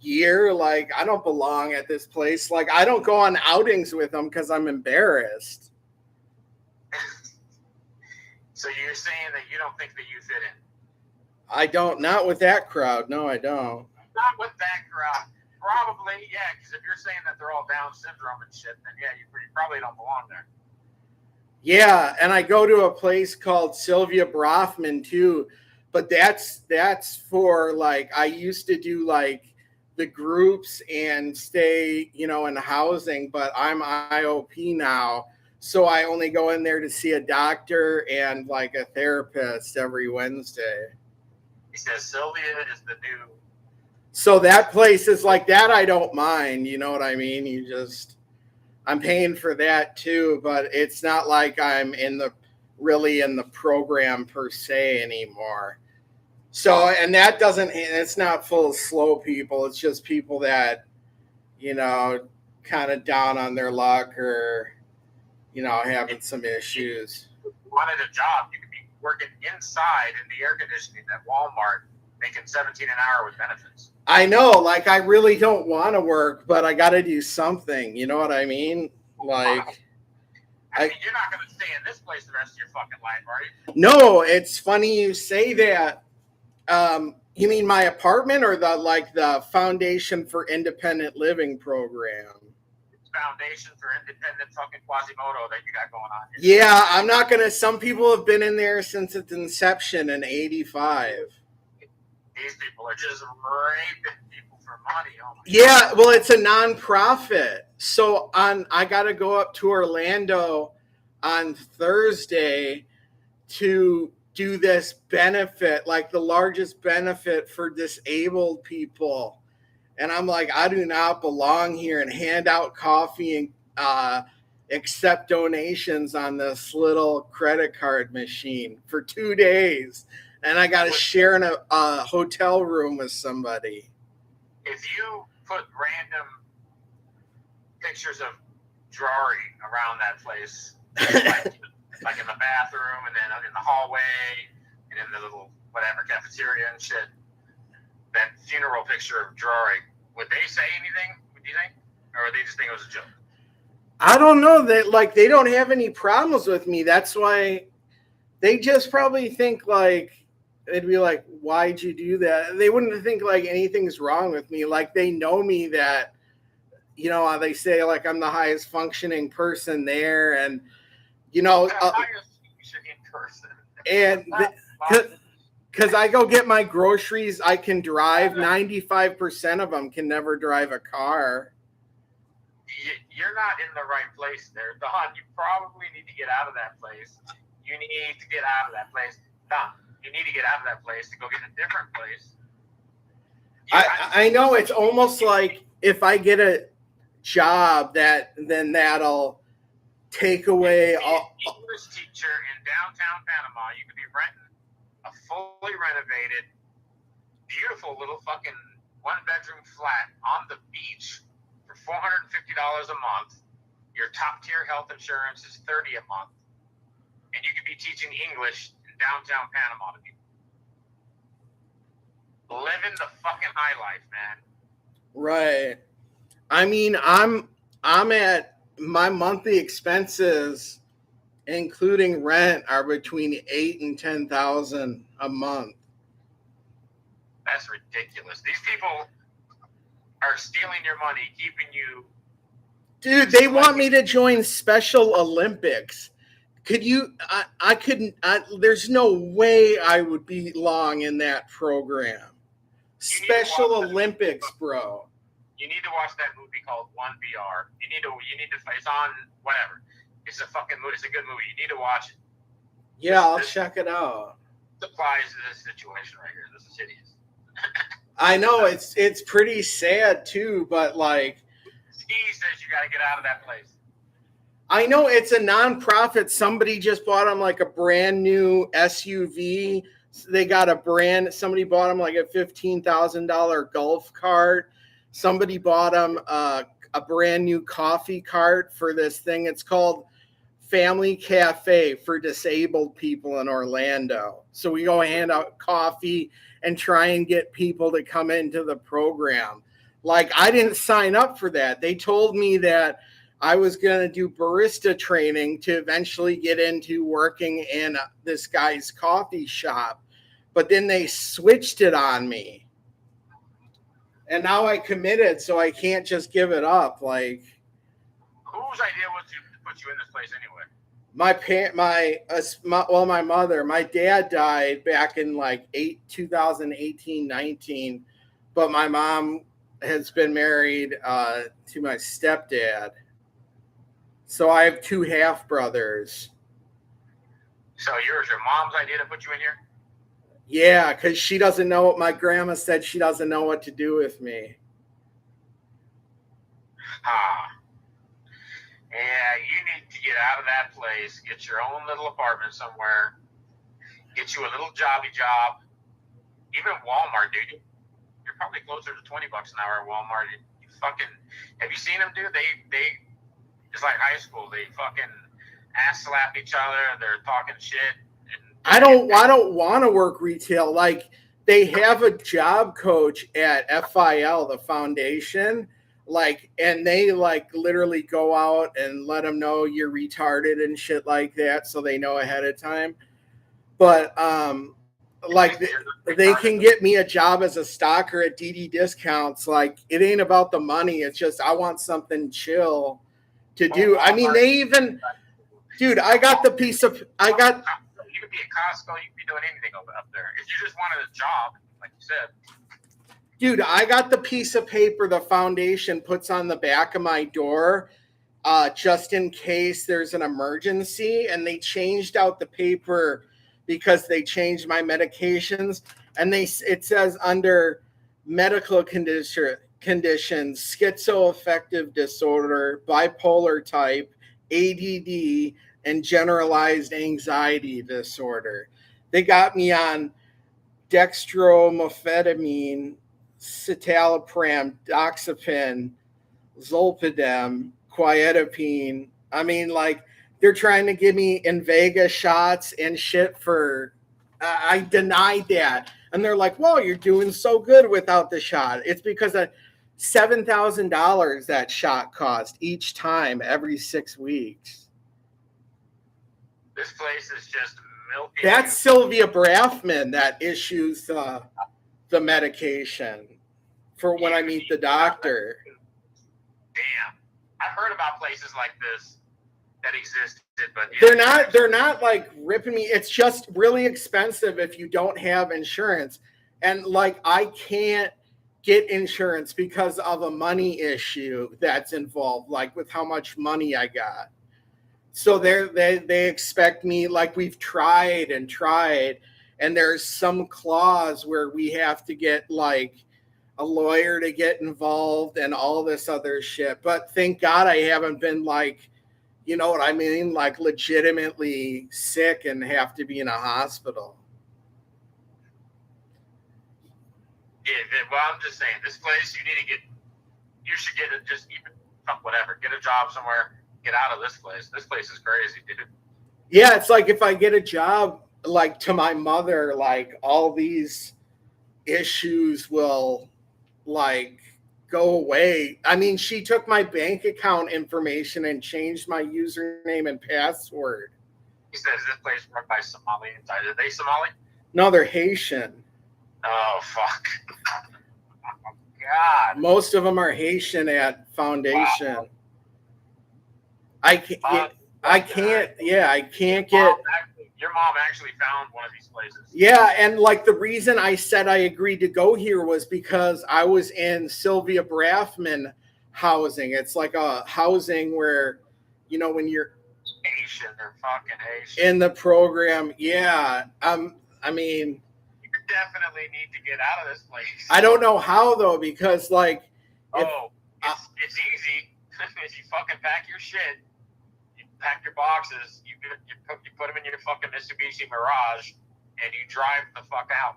year. Like, I don't belong at this place. Like, I don't go on outings with them because I'm embarrassed. So you're saying that you don't think that you fit in? I don't, not with that crowd. No, I don't. Not with that crowd. Probably, yeah, because if you're saying that they're all Down syndrome and shit, then yeah, you probably don't belong there. Yeah, and I go to a place called Sylvia Brofman too, but that's for like, I used to do like the groups and stay, in housing, but I'm IOP now. So I only go in there to see a doctor and like a therapist every Wednesday. He says Sylvia is the new. So that place is like that. I don't mind. You know what I mean? I'm paying for that too, but it's not like I'm really in the program per se anymore. So, and it's not full of slow people. It's just people that, kind of down on their luck or, having some issues. If you wanted a job, you could be working inside in the air conditioning at Walmart, making $17 an hour with benefits. I know, like, I really don't want to work, but I got to do something. You know what I mean? Like, I mean, you're not going to stay in this place the rest of your fucking life, are you? No, it's funny you say that. You mean my apartment or the Foundation for Independent Living program? Foundation for Independent fucking Quasimodo that you got going on here. Yeah, I'm not gonna. Some people have been in there since its inception in '85. These people are just raping people for money. Oh my yeah, God. Well, it's a nonprofit. So I got to go up to Orlando on Thursday to do this benefit, like the largest benefit for disabled people. And I'm like, I do not belong here, and hand out coffee and accept donations on this little credit card machine for 2 days. And I got to share in a hotel room with somebody. If you put random pictures of Drury around that place, like in the bathroom and then in the hallway and in the little whatever cafeteria and shit, that funeral picture of Drury, would they say anything? Do you think, or would they just think it was a joke? I don't know. They don't have any problems with me. That's why they just probably think like it'd be like, why'd you do that? They wouldn't think like anything's wrong with me. Like they know me that, they say like I'm the highest functioning person there, and Highest functioning person. And because I go get my groceries, I can drive. 95% of them can never drive a car. You're not in the right place there, Don. You probably need to get out of that place. You need to get out of that place. Don, you need to get out of that place to go get a different place. I know it's almost like if I get a job then that'll take away all. English teacher in downtown Panama, you could be renting a fully renovated, beautiful little fucking one-bedroom flat on the beach for $450 a month. Your top-tier health insurance is $30 a month, and you could be teaching English in downtown Panama to people. Living the fucking high life, man. Right. I mean, I'm at my monthly expenses including rent, are between 8 and 10,000 a month. That's ridiculous. These people are stealing your money, keeping you. Dude, they want me to join Special Olympics. Could you? I couldn't. There's no way I would belong in that program. Special Olympics, bro. You need to watch that movie called 1BR. You need to. It's on whatever. It's a fucking movie. It's a good movie. You need to watch it. Yeah, I'll check it out. This applies to this situation right here. This is hideous. I know it's pretty sad too, but like. Ski says you got to get out of that place. I know it's a nonprofit. Somebody just bought them like a brand new SUV. They got somebody bought them like a $15,000 golf cart. Somebody bought them a brand new coffee cart for this thing. It's called Family Cafe for disabled people in Orlando. So we go hand out coffee and try and get people to come into the program. Like, I didn't sign up for that. They told me that I was going to do barista training to eventually get into working in this guy's coffee shop. But then they switched it on me. And now I committed, so I can't just give it up. Like, whose idea was to put you in this place anyway? My mother. My dad died back in like 2018, 19. But my mom has been married to my stepdad. So I have 2 half brothers. So yours, your mom's idea to put you in here? Yeah, because she doesn't know what my grandma said. She doesn't know what to do with me. Yeah, you need to get out of that place, get your own little apartment somewhere, get you a little jobby job. Even Walmart, dude. You're probably closer to $20 an hour at Walmart. You fucking, have you seen them, dude? They it's like high school. They fucking ass slap each other. They're talking shit. I don't want to work retail. Like, they have a job coach at FIL, the foundation, like, and they like literally go out and let them know you're retarded and shit like that, so they know ahead of time. But like they can get me a job as a stalker at DD Discounts. Like, it ain't about the money. It's just I want something chill to do. I mean, they even, dude, I got the piece of You could be at Costco. You could be doing anything up there. If you just wanted a job, like you said. Dude, I got the piece of paper the foundation puts on the back of my door just in case there's an emergency. And they changed out the paper because they changed my medications. And it says under medical conditions, schizoaffective disorder, bipolar type, ADD, and generalized anxiety disorder. They got me on dextromethorphan, citalopram, doxepin, zolpidem, quietapine. I mean, like, they're trying to give me Invega shots and shit for, I denied that. And they're like, well, you're doing so good without the shot. It's because of $7,000 that shot cost each time every 6 weeks. This place is just milking. That's Sylvia Braffman that issues the medication for when I meet the doctor. Damn, I've heard about places like this that existed, but they're not like ripping me. It's just really expensive if you don't have insurance, and like I can't get insurance because of a money issue that's involved, like with how much money I got. So they expect me, like, we've tried, and there's some clause where we have to get like a lawyer to get involved and all this other shit. But thank God I haven't been like, you know what I mean? Like legitimately sick and have to be in a hospital. Yeah, well, I'm just saying, this place, you should get it, just even, whatever, get a job somewhere. Get out of this place. This place is crazy, dude. Yeah, it's like if I get a job, like to my mother, like all these issues will like go away. I mean, she took my bank account information and changed my username and password. He says this place run by Somalians. Are they Somali? No, they're Haitian. Oh fuck! Oh, God. Most of them are Haitian at Foundation. Wow. I can't. I can't get. Your mom actually found one of these places. Yeah, and like the reason I said I agreed to go here was because I was in Sylvia Braffman housing. It's like a housing where, you know, when you're Asian, they're fucking Asian. in the program, yeah. I mean, You definitely need to get out of this place. I don't know how though, because like, it's easy. If you fucking pack your shit, you pack your boxes, you put them in your fucking Mitsubishi Mirage, and you drive the fuck out.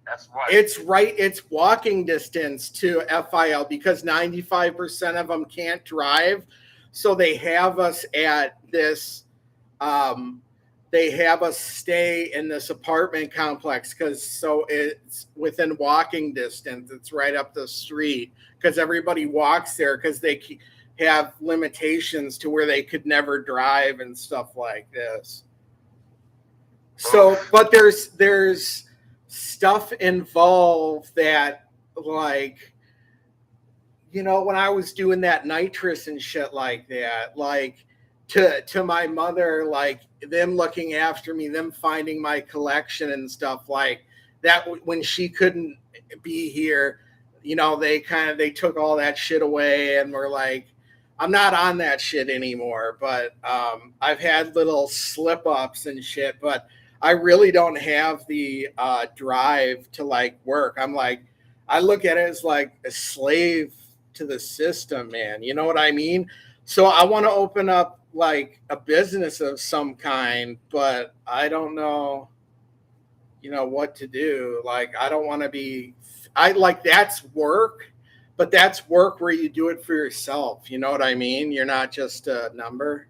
That's what. It's walking distance to FIL because 95% of them can't drive. So they have us at this, they have us stay in this apartment complex so it's within walking distance. It's right up the street because everybody walks there because they have limitations to where they could never drive and stuff like this. So, but there's stuff involved that, like, you know, when I was doing that nitrous and shit like that, like to my mother, like them looking after me, them finding my collection and stuff like that, when she couldn't be here, you know, they took all that shit away and were like, I'm not on that shit anymore, but I've had little slip ups and shit, but I really don't have the drive to like work. I'm like, I look at it as like a slave to the system, man. You know what I mean? So I want to open up like a business of some kind, but I don't know, you know, what to do. Like, I don't want to be, that's work, but that's work where you do it for yourself. You know what I mean? You're not just a number.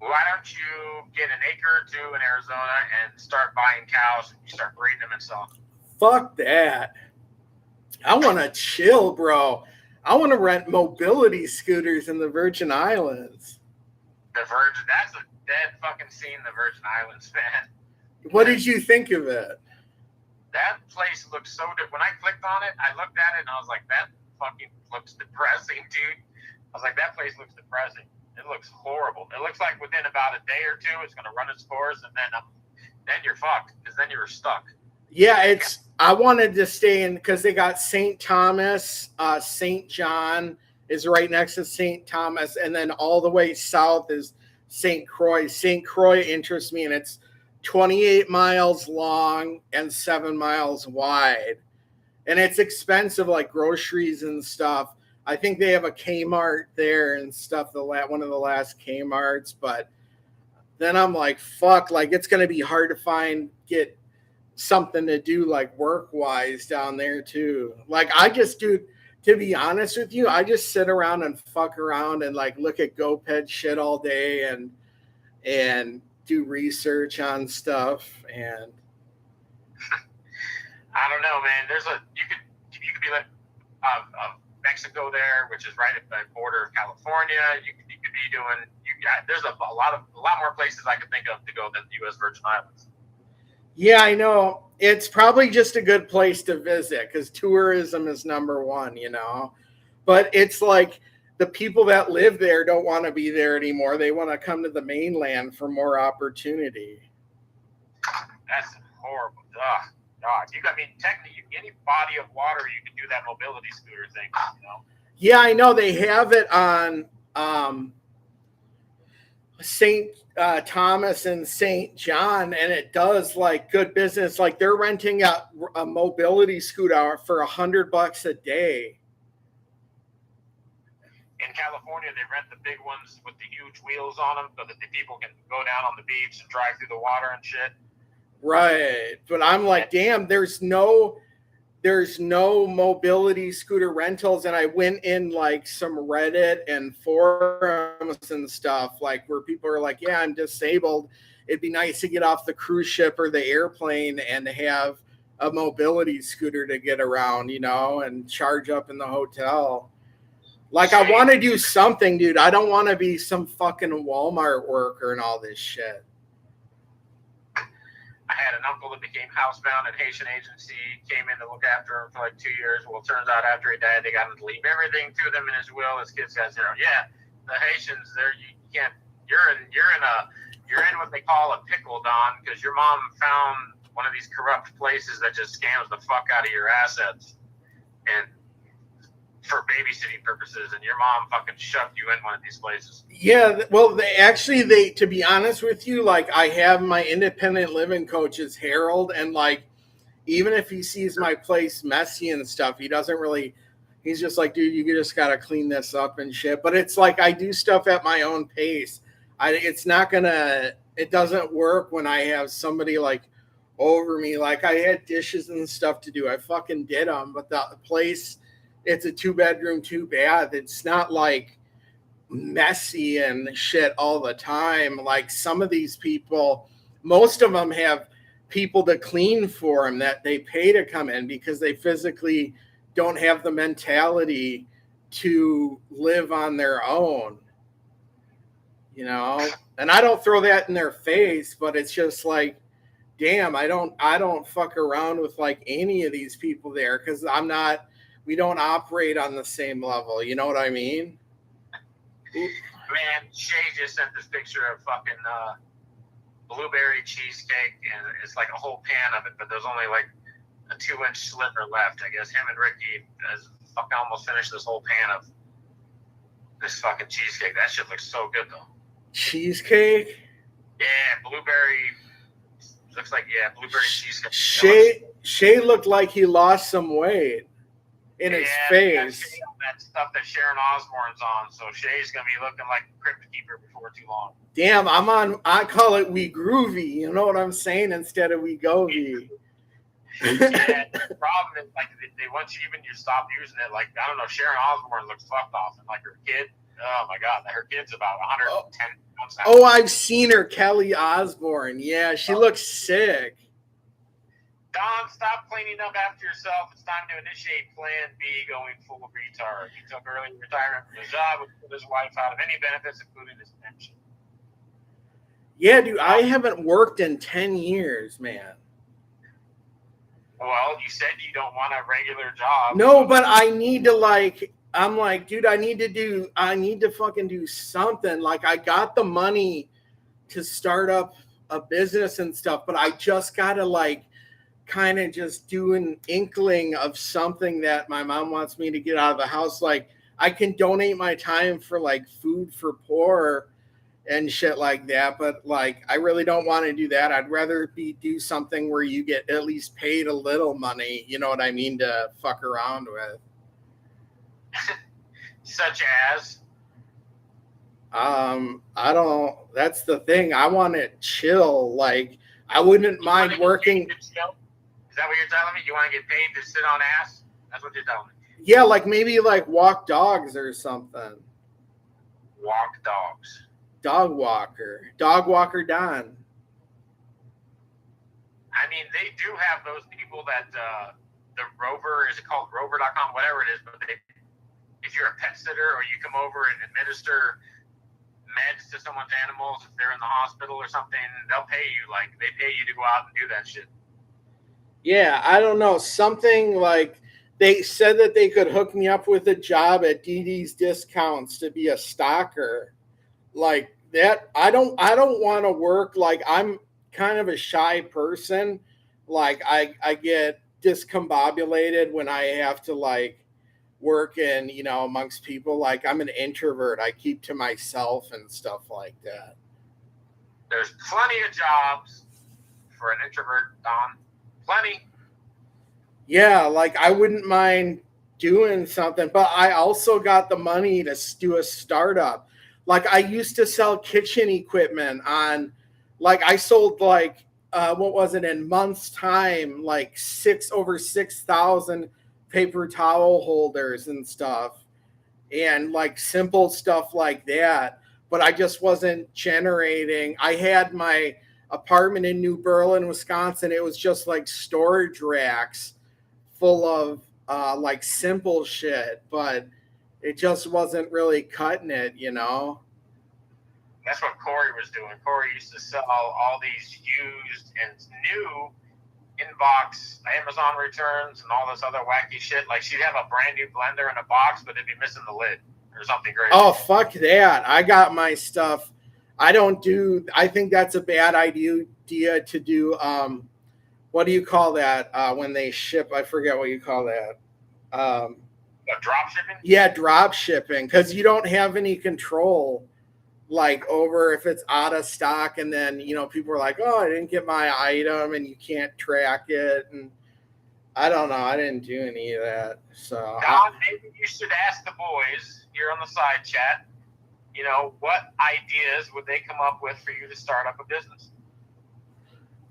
Why don't you get an acre or two in Arizona and start buying cows and you start breeding them and selling them? Fuck that. I want to chill, bro. I want to rent mobility scooters in the Virgin Islands. That's a dead fucking scene, the Virgin Islands, man. What did you think of it? That place looks so different. When I clicked on it, I looked at it and I was like, that fucking looks depressing, dude. I was like, that place looks depressing. It looks horrible. It looks like within about a day or two, it's going to run its course, and then you're fucked because then you're stuck. Yeah, I wanted to stay in because they got St. Thomas, St. John is right next to St. Thomas, and then all the way south is St. Croix. St. Croix interests me, and it's 28 miles long and 7 miles wide, and it's expensive, like groceries and stuff. I think they have a Kmart there and stuff, one of the last Kmarts, but then I'm like, fuck, like it's going to be hard to get something to do like work-wise down there too. Like I just do, to be honest with you, I just sit around and fuck around and like look at GoPed shit all day and do research on stuff. And I don't know, man. You could be like Mexico there, which is right at the border of California. You could be doing. There's a lot more places I could think of to go than the U.S. Virgin Islands. Yeah, I know. It's probably just a good place to visit because tourism is number one, you know. But it's like the people that live there don't want to be there anymore. They want to come to the mainland for more opportunity. That's horrible. Ugh. God, technically, any body of water, you can do that mobility scooter thing, you know? Yeah, I know. They have it on St. Thomas and St. John, and it does like good business. Like they're renting a mobility scooter for $100 a day. In California, they rent the big ones with the huge wheels on them so that the people can go down on the beach and drive through the water and shit. Right. But I'm like, damn, there's no mobility scooter rentals. And I went in like some Reddit and forums and stuff like where people are like, yeah, I'm disabled. It'd be nice to get off the cruise ship or the airplane and have a mobility scooter to get around, you know, and charge up in the hotel. Like, I want to do something, dude. I don't want to be some fucking Walmart worker and all this shit. I had an uncle that became housebound at Haitian Agency, came in to look after him for like 2 years. Well, it turns out after he died, they got him to leave everything to them in his will. His kids got zero. Yeah, the Haitians, you can't. You're in what they call a pickle, Don, because your mom found one of these corrupt places that just scams the fuck out of your assets, and for babysitting purposes, and your mom fucking shoved you in one of these places. Yeah, well, they to be honest with you, like, I have my independent living coaches, Harold, and like, even if he sees my place messy and stuff, he doesn't really, he's just like, dude, you just got to clean this up and shit. But it's like, I do stuff at my own pace. It doesn't work when I have somebody like over me. Like, I had dishes and stuff to do. I fucking did them, but the place, it's a 2-bedroom, 2-bath. It's not like messy and shit all the time. Like, some of these people, most of them have people to clean for them that they pay to come in because they physically don't have the mentality to live on their own, you know? And I don't throw that in their face, but it's just like, damn, I don't fuck around with like any of these people there because we don't operate on the same level. You know what I mean? Man, Shay just sent this picture of fucking blueberry cheesecake, and it's like a whole pan of it, but there's only like a 2-inch sliver left. I guess him and Ricky has fucking almost finished this whole pan of this fucking cheesecake. That shit looks so good, though. Cheesecake? Yeah, blueberry. Looks like, yeah, blueberry cheesecake. Shay looked like he lost some weight in his face. That stuff that Sharon Osbourne's on, so Shay's gonna be looking like Crypt Keeper before too long. Damn, I call it We Groovy, you know what I'm saying, instead of We Govy. Yeah, the problem is, like, they once you stop using it, like, I don't know, Sharon Osbourne looks fucked off, and like her kid, oh my god, her kid's about 110 pounds now. Oh, I've seen her, Kelly Osbourne. Yeah, she looks sick. Don, stop cleaning up after yourself. It's time to initiate Plan B, going full retard. He took early retirement from his job and put his wife out of any benefits, including his pension. Yeah, dude, I haven't worked in 10 years, man. Well, you said you don't want a regular job. No, but I need to, like, I'm like, dude, I need to fucking do something. Like, I got the money to start up a business and stuff, but I just gotta, like, kind of just do an inkling of something that my mom wants me to get out of the house. Like, I can donate my time for like food for poor and shit like that, but like, I really don't want to do that. I'd rather do something where you get at least paid a little money, you know what I mean, to fuck around with. Such as? That's the thing. I want to chill. Like, I wouldn't mind working. Is that what you're telling me? You want to get paid to sit on ass? That's what you're telling me. Yeah, like maybe like walk dogs or something. Walk dogs. Dog walker Don. I mean, they do have those people that the Rover, is it called Rover.com, whatever it is, but if you're a pet sitter or you come over and administer meds to someone's animals, if they're in the hospital or something, they'll pay you. Like, they pay you to go out and do that shit. Yeah, I don't know. Something like they said that they could hook me up with a job at DD's Discounts to be a stalker. Like that, I don't want to work. Like, I'm kind of a shy person. Like, I get discombobulated when I have to like work in, you know, amongst people. Like, I'm an introvert. I keep to myself and stuff like that. There's plenty of jobs for an introvert, Don. Plenty. Yeah, like I wouldn't mind doing something, but I also got the money to do a startup. Like, I used to sell kitchen equipment on, like, I sold like, what was it, in months time, like over 6,000 paper towel holders and stuff, and like simple stuff like that. But I just wasn't generating. I had my apartment in New Berlin, Wisconsin. It was just like storage racks full of like simple shit, but it just wasn't really cutting it, you know. That's what Corey was doing. Corey used to sell all these used and new inbox Amazon returns and all this other wacky shit. Like she'd have a brand new blender in a box, but it'd be missing the lid or something crazy. Oh, fuck that. I got my stuff. I think that's a bad idea to do. What do you call that when they ship? I forget what you call that. Drop shipping? Yeah, drop shipping, because you don't have any control, like, over if it's out of stock, and then, you know, people are like, oh, I didn't get my item, and you can't track it, and I don't know. I didn't do any of that. So Don, maybe you should ask the boys here on the side chat, you know, what ideas would they come up with for you to start up a business?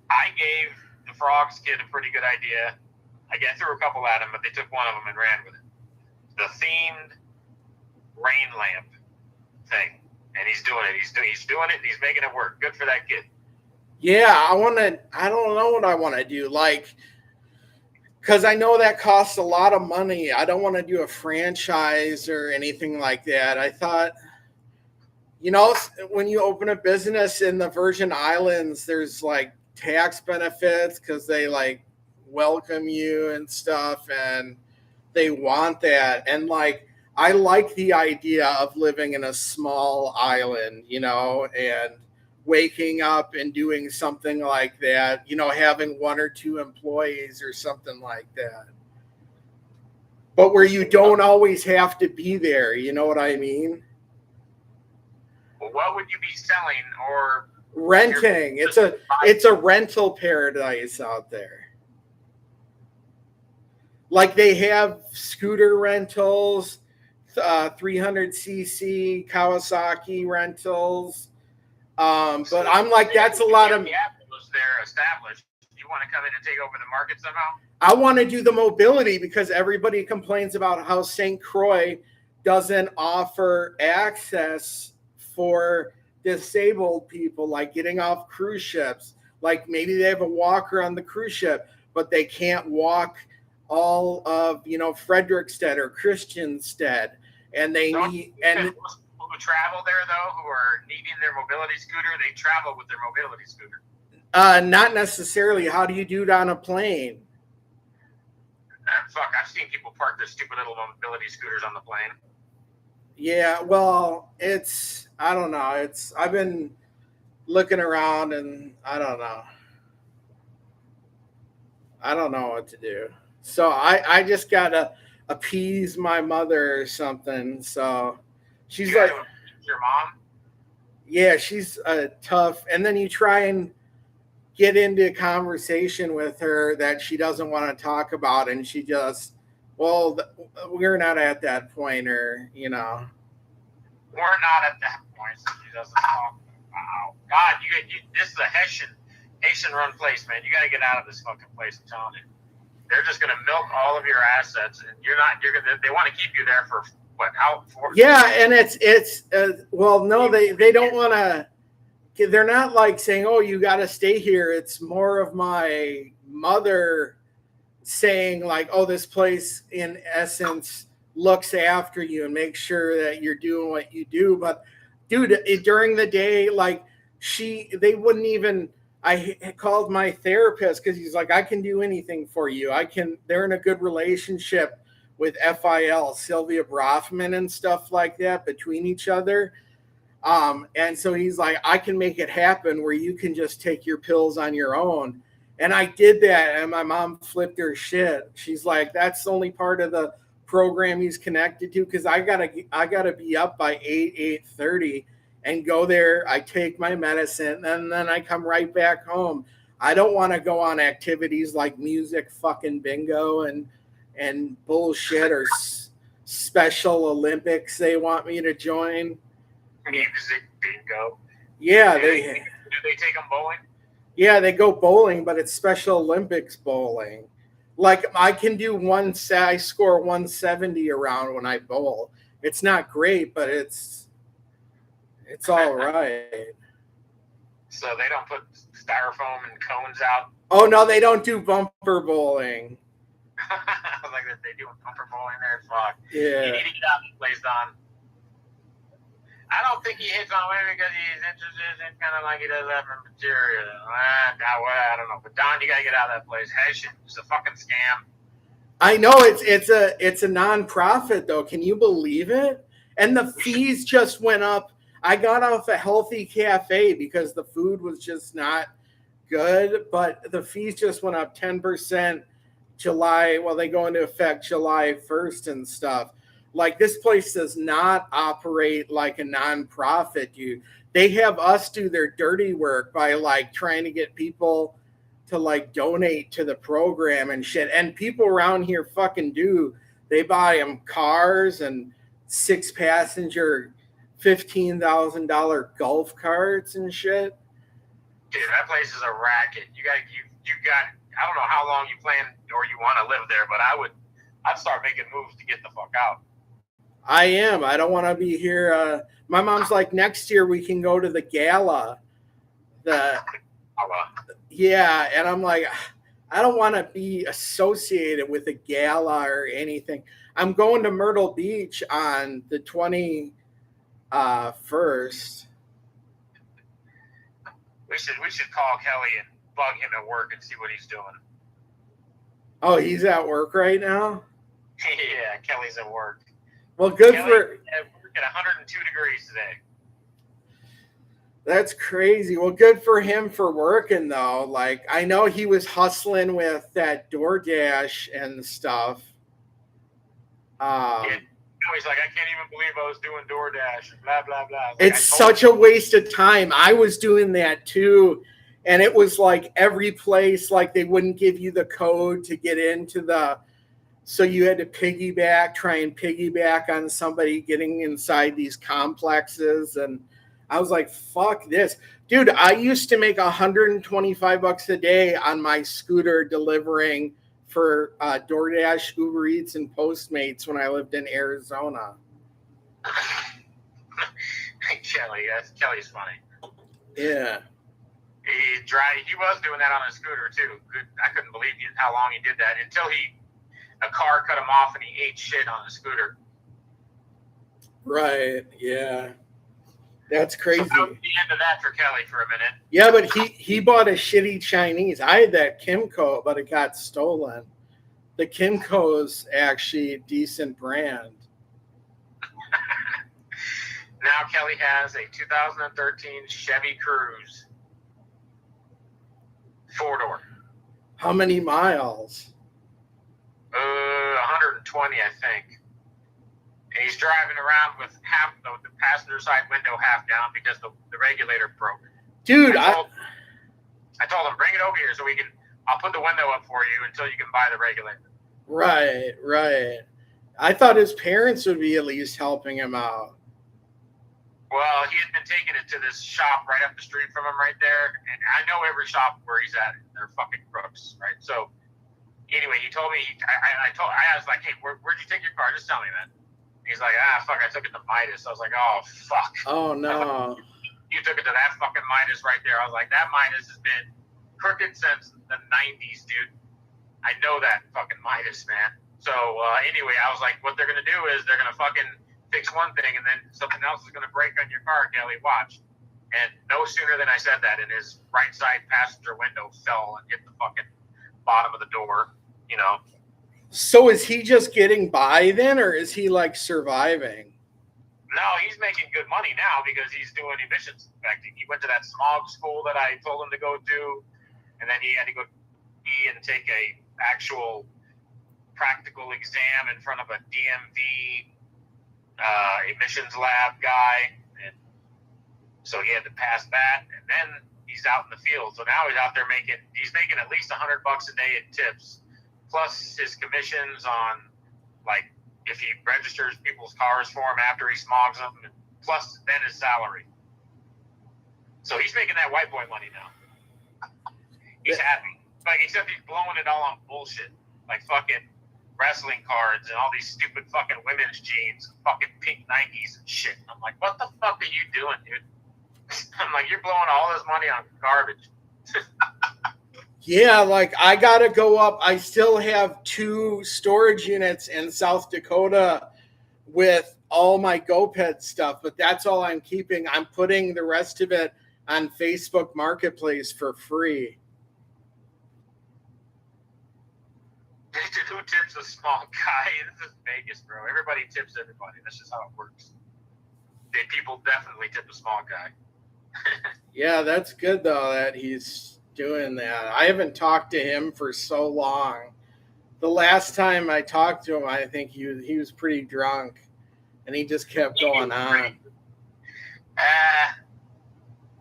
I gave the Frogs kid a pretty good idea. I threw a couple at him, but they took one of them and ran with it. The themed rain lamp thing. And he's doing it. He's doing it. And he's making it work. Good for that kid. Yeah, I don't know what I want to do. Like, because I know that costs a lot of money. I don't want to do a franchise or anything like that. I thought, you know, when you open a business in the Virgin Islands, there's like tax benefits because they like welcome you and stuff, and they want that. And like, I like the idea of living in a small island, you know, and waking up and doing something like that, you know, having 1 or 2 employees or something like that. But where you don't always have to be there, you know what I mean? Well, what would you be selling or renting? It's a rental paradise out there. Like they have scooter rentals, 300cc Kawasaki rentals. But I'm like, that's a lot of. They're established. You want to come in and take over the market somehow? I want to do the mobility because everybody complains about how St. Croix doesn't offer access for disabled people, like getting off cruise ships. Like maybe they have a walker on the cruise ship, but they can't walk all of, you know, Frederickstead or Christiansted, and they need and people who travel there though, who are needing their mobility scooter, they travel with their mobility scooter. Not necessarily. How do you do it on a plane? Fuck, I've seen people park their stupid little mobility scooters on the plane. Yeah, well, I don't know. I've been looking around and I don't know. I don't know what to do. So I just gotta appease my mother or something. So she's like, your mom? Yeah, she's tough. And then you try and get into a conversation with her that she doesn't want to talk about, and she just, well, we're not at that point, or, you know. We're not at that point, so she doesn't talk. Wow. God, you this is a Haitian run place, man. You got to get out of this fucking place, I'm telling you. They're just going to milk all of your assets, and they want to keep you there for what, how? Yeah, and it's well, no, they don't want to. They're not like saying, oh, you got to stay here. It's more of my mother saying like, oh, this place in essence looks after you and makes sure that you're doing what you do. But dude, during the day, like they wouldn't even, I called my therapist because he's like, I can do anything for you. They're in a good relationship with FIL, Sylvia Brofman and stuff like that between each other. And so he's like, I can make it happen where you can just take your pills on your own. And I did that, and my mom flipped her shit. She's like, that's the only part of the program he's connected to, because I gotta be up by 8:30 and go there. I take my medicine, and then I come right back home. I don't want to go on activities like music fucking bingo and bullshit or Special Olympics they want me to join. Music bingo. Yeah, do they take them bowling? Yeah, they go bowling, but it's Special Olympics bowling. Like I can do I score 170 around when I bowl. It's not great, but it's all right. So they don't put styrofoam and cones out? Oh no, they don't do bumper bowling. like that they do in Comfort Bowling there. Fuck. Yeah. You need to get out of this place, Don. I don't think he hits on women because he's interested in kind of like he does that for material. I don't know. But Don, you gotta get out of that place. Hey, shit, it's a fucking scam. I know it's a nonprofit though. Can you believe it? And the fees just went up. I got off a Healthy Cafe because the food was just not good, but the fees just went up 10% July. Well, they go into effect July 1st and stuff. Like this place does not operate like a nonprofit. They have us do their dirty work by like trying to get people to like donate to the program and shit. And people around here fucking do. They buy them cars and 6-passenger $15,000 golf carts and shit. Dude, that place is a racket. You got. I don't know how long you plan or you want to live there, but I'd start making moves to get the fuck out. I am. I don't want to be here. My mom's like, next year we can go to the gala. Yeah, and I'm like, I don't want to be associated with a gala or anything. I'm going to Myrtle Beach on the 21st. We should call Kelly and bug him at work and see what he's doing. Oh, he's at work right now? Yeah, Kelly's at work. Well, good Kelly for... at work at 102 degrees today. That's crazy. Well, good for him for working, though. Like, I know he was hustling with that DoorDash and stuff. He's like, I can't even believe I was doing DoorDash and blah, blah, blah. Like, it's such a waste of time. I was doing that, too. And it was like every place, like they wouldn't give you the code to get into the... So you had to try and piggyback on somebody getting inside these complexes. And I was like, fuck this. Dude, I used to make $125 a day on my scooter delivering for DoorDash, Uber Eats, and Postmates when I lived in Arizona. Kelly's funny. Yeah. He was doing that on a scooter, too. I couldn't believe how long he did that until a car cut him off and he ate shit on the scooter. Right, yeah. That's crazy. So that was the end of that for Kelly for a minute. Yeah, but he bought a shitty Chinese. I had that Kimco, but it got stolen. The Kimco's actually a decent brand. Now Kelly has a 2013 Chevy Cruze. 4-door. How many miles? 120, I think. And he's driving around with half the passenger side window half down because the regulator broke. Dude, I told him, bring it over here so I'll put the window up for you until you can buy the regulator. Right. I thought his parents would be at least helping him out. Well, he had been taking it to this shop right up the street from him right there. And I know every shop where he's at. They're fucking crooks, right? So anyway, he told me, I asked, like, hey, where'd you take your car? Just tell me, man. He's like, fuck, I took it to Midas. I was like, oh, fuck. Oh, no. You took it to that fucking Midas right there. I was like, that Midas has been crooked since the 90s, dude. I know that fucking Midas, man. So anyway, I was like, what they're going to do is they're going to fucking fix one thing and then something else is going to break on your car, Kelly. Watch. And no sooner than I said that, and his right side passenger window fell and hit the fucking bottom of the door, you know. So is he just getting by then, or is he like surviving? No, he's making good money now because he's doing emissions inspecting. He went to that smog school that I told him to go to, and then he had to go and take a actual practical exam in front of a DMV emissions lab guy, and so he had to pass that, and then he's out in the field. So now he's out there making at least $100 a day in tips, plus his commissions on, like, if he registers people's cars for him after he smogs them, plus then his salary. So he's making that white boy money now. He's happy. Like, except he's blowing it all on bullshit. Like fucking wrestling cards and all these stupid fucking women's jeans, fucking pink Nikes and shit. I'm like, what the fuck are you doing, dude? I'm like, you're blowing all this money on garbage. Yeah, like I gotta go up. I still have 2 storage units in South Dakota with all my GoPed stuff, but that's all I'm keeping. I'm putting the rest of it on Facebook Marketplace for free. Who tips a small guy? This is Vegas, bro. Everybody tips everybody. That's just how it works. People definitely tip a small guy. Yeah, that's good though that he's doing that. I haven't talked to him for so long. The last time I talked to him, I think he was pretty drunk, and he just kept going on.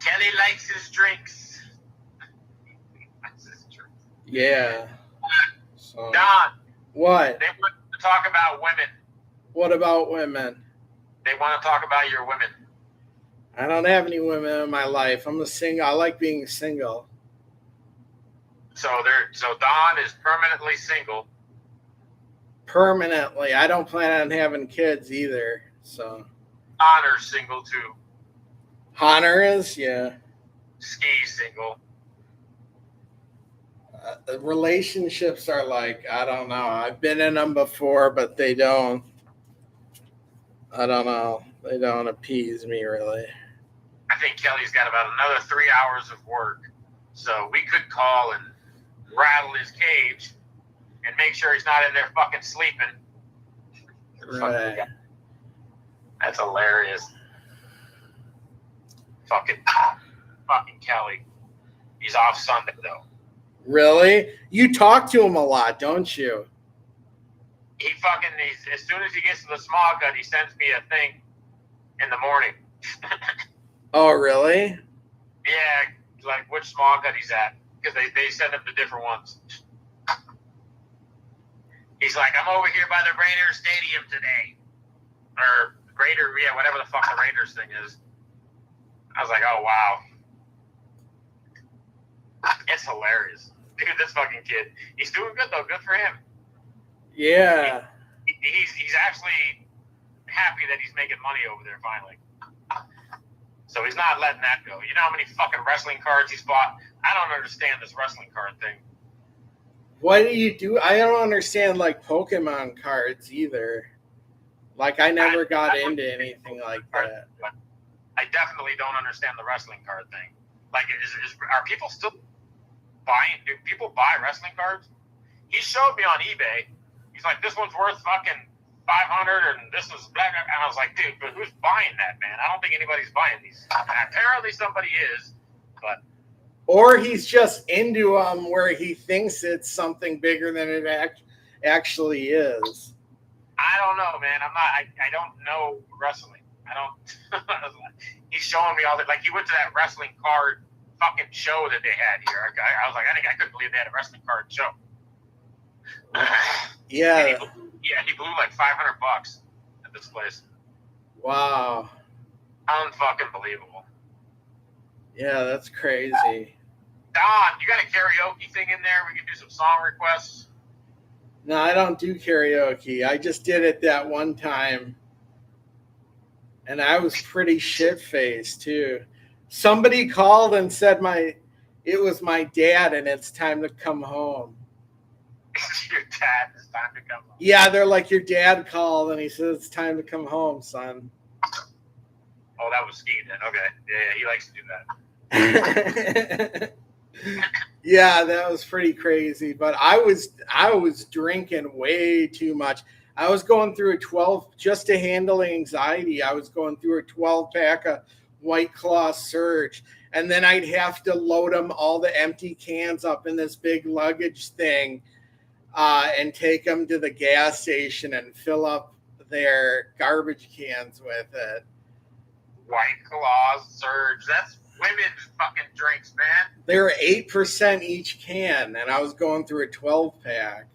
Kelly likes his drinks. Yeah. So, Don, what? they want to talk about women. What about women? They want to talk about your women. I don't have any women in my life. I'm a single. I like being single. So Don is permanently single. Permanently. I don't plan on having kids either. So Connor's single too. Connor is, yeah. Ski's single. Relationships are like, I don't know. I've been in them before, but they don't. I don't know. They don't appease me really. I think Kelly's got about another 3 hours of work, so we could call and rattle his cage and make sure he's not in there fucking sleeping. Right. That's hilarious. Fucking Kelly. He's off Sunday though. Really? You talk to him a lot, don't you? He's as soon as he gets to the small gut, he sends me a thing in the morning. Oh, really? Yeah, like which small gut he's at, because they send him to different ones. He's like, I'm over here by the Raiders Stadium today, or whatever the fuck the Raiders thing is. I was like, oh wow, it's hilarious, dude. This fucking kid, he's doing good though. Good for him. Yeah. He's actually happy that he's making money over there finally. So he's not letting that go. You know how many fucking wrestling cards he's bought? I don't understand this wrestling card thing. What do you do? I don't understand like Pokemon cards either. Like I never got into anything like that. I definitely don't understand the wrestling card thing. Like, are people still buying? Do people buy wrestling cards? He showed me on eBay. He's like, this one's worth fucking $500, and this is blah, blah. And I was like, dude, but who's buying that, man? I don't think anybody's buying these. Apparently somebody is, but. Or he's just into them where he thinks it's something bigger than it actually is. I don't know, man. I don't know wrestling. I don't. He's showing me all that. Like, he went to that wrestling card fucking show that they had here. I was like, I couldn't believe they had a wrestling card show. Yeah. He blew like $500 at this place. Wow. Unfucking believable. Yeah, that's crazy. Don, you got a karaoke thing in there? We can do some song requests. No, I don't do karaoke. I just did it that one time. And I was pretty shit-faced, too. Somebody called and said it was my dad and it's time to come home. Your dad, it's time to come home. Yeah, they're like, your dad called and he said it's time to come home, son. Oh, that was Steve then. Okay. Yeah, he likes to do that. Yeah, that was pretty crazy. But I was drinking way too much. I was going through a 12 just to handle anxiety. I was going through a 12-pack of White Claw Surge, and then I'd have to load them all the empty cans up in this big luggage thing, and take them to the gas station and fill up their garbage cans with it. White Claw Surge. That's women's fucking drinks, man. They were 8% each can, and I was going through a 12-pack.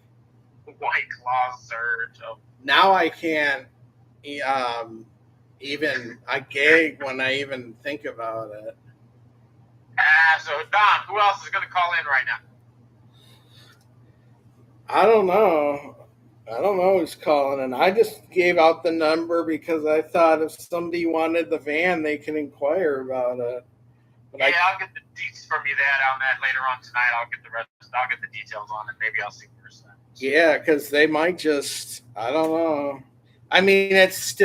White Claw Surge. Oh. Now I can't even, I gag when I even think about it. So, Don, who else is going to call in right now? I don't know. I don't know who's calling, and I just gave out the number because I thought if somebody wanted the van, they can inquire about it. But Yeah, I'll get the deets from you on that later on tonight. I'll get the rest. I'll get the details on it. Maybe I'll see first. yeah, because they might just, I don't know. I mean, it's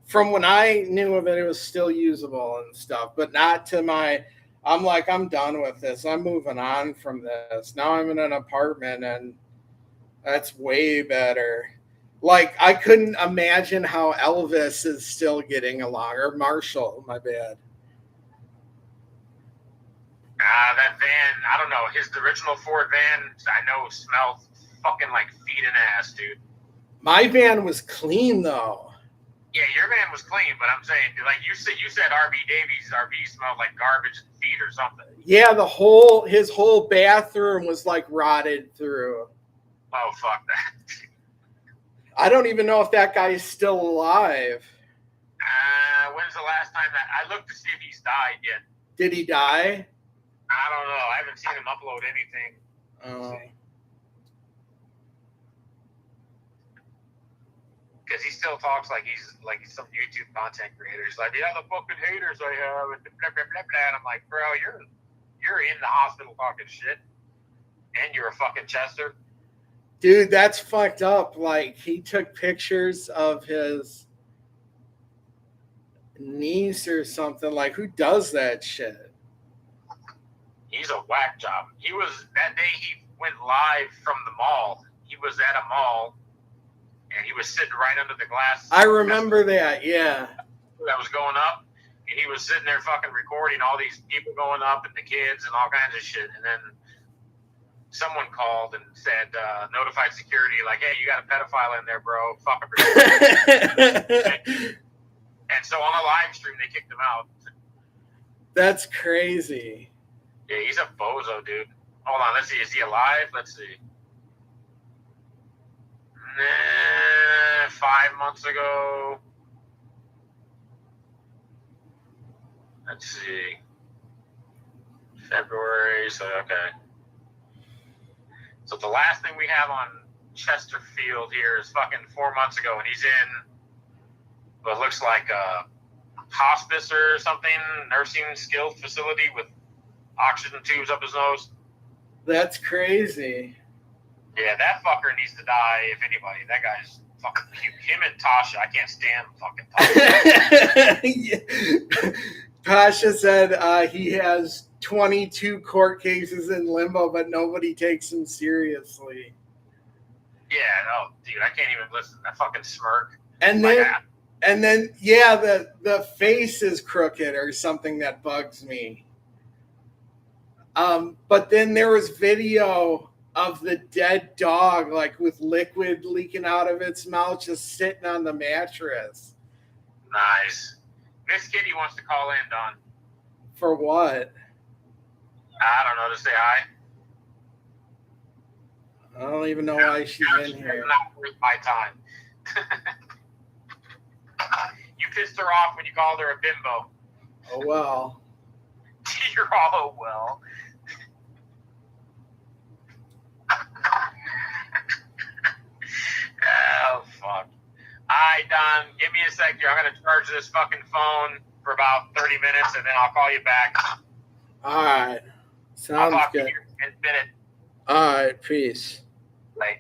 from when I knew of it, it was still usable and stuff, but not to my, I'm like, I'm done with this. I'm moving on from this. Now I'm in an apartment and that's way better. Like, I couldn't imagine how Elvis is still getting along, or Marshall, my bad. That van, I don't know. The original Ford van, I know smelled fucking like feet and ass, dude. My van was clean though. Yeah, your van was clean, but I'm saying, like you said, RB Davies' RV smelled like garbage and feet or something. Yeah, his whole bathroom was like rotted through. Oh, fuck that. I don't even know if that guy is still alive. When's the last time that I looked to see if he's died yet? Did he die? I don't know. I haven't seen him upload anything. Oh. Because he still talks like he's some YouTube content creator. He's like, yeah, the fucking haters I have, and blah blah blah blah. And I'm like, bro, you're in the hospital talking shit, and you're a fucking Chester. Dude, that's fucked up. Like, he took pictures of his niece or something. Like, who does that shit? He's a whack job. He was, that day he went live from the mall. He was at a mall, and he was sitting right under the glass. I remember that, yeah. That was going up, and he was sitting there fucking recording all these people going up and the kids and all kinds of shit. And then someone called and said, notified security, like, hey, you got a pedophile in there, bro. Fuck him. And so on a live stream, they kicked him out. That's crazy. Yeah, he's a bozo, dude. Hold on, let's see. Is he alive? Let's see. 5 months ago. Let's see. February, so okay. So the last thing we have on Chesterfield here is fucking 4 months ago, and he's in what looks like a hospice or something, nursing skilled facility with oxygen tubes up his nose. That's crazy. Yeah, that fucker needs to die, if anybody. That guy's fucking cute. Him and Tasha, I can't stand fucking Tasha. Tasha said he has 22 court cases in limbo, but nobody takes him seriously. Yeah, no, dude, I can't even listen. That fucking smirk. And then, yeah, the face is crooked or something that bugs me. But then there was video of the dead dog, like with liquid leaking out of its mouth, just sitting on the mattress. Nice. Miss Kitty wants to call in, Don. For what? I don't know, to say hi. I don't even know why she's in here. Not worth my time. You pissed her off when you called her a bimbo. Oh, well. You're all well. Oh, fuck. Alright, Don, give me a sec here. I'm going to charge this fucking phone for about 30 minutes, and then I'll call you back. All right. Sounds I'll talk good. to you in a minute. All right. Peace. Bye.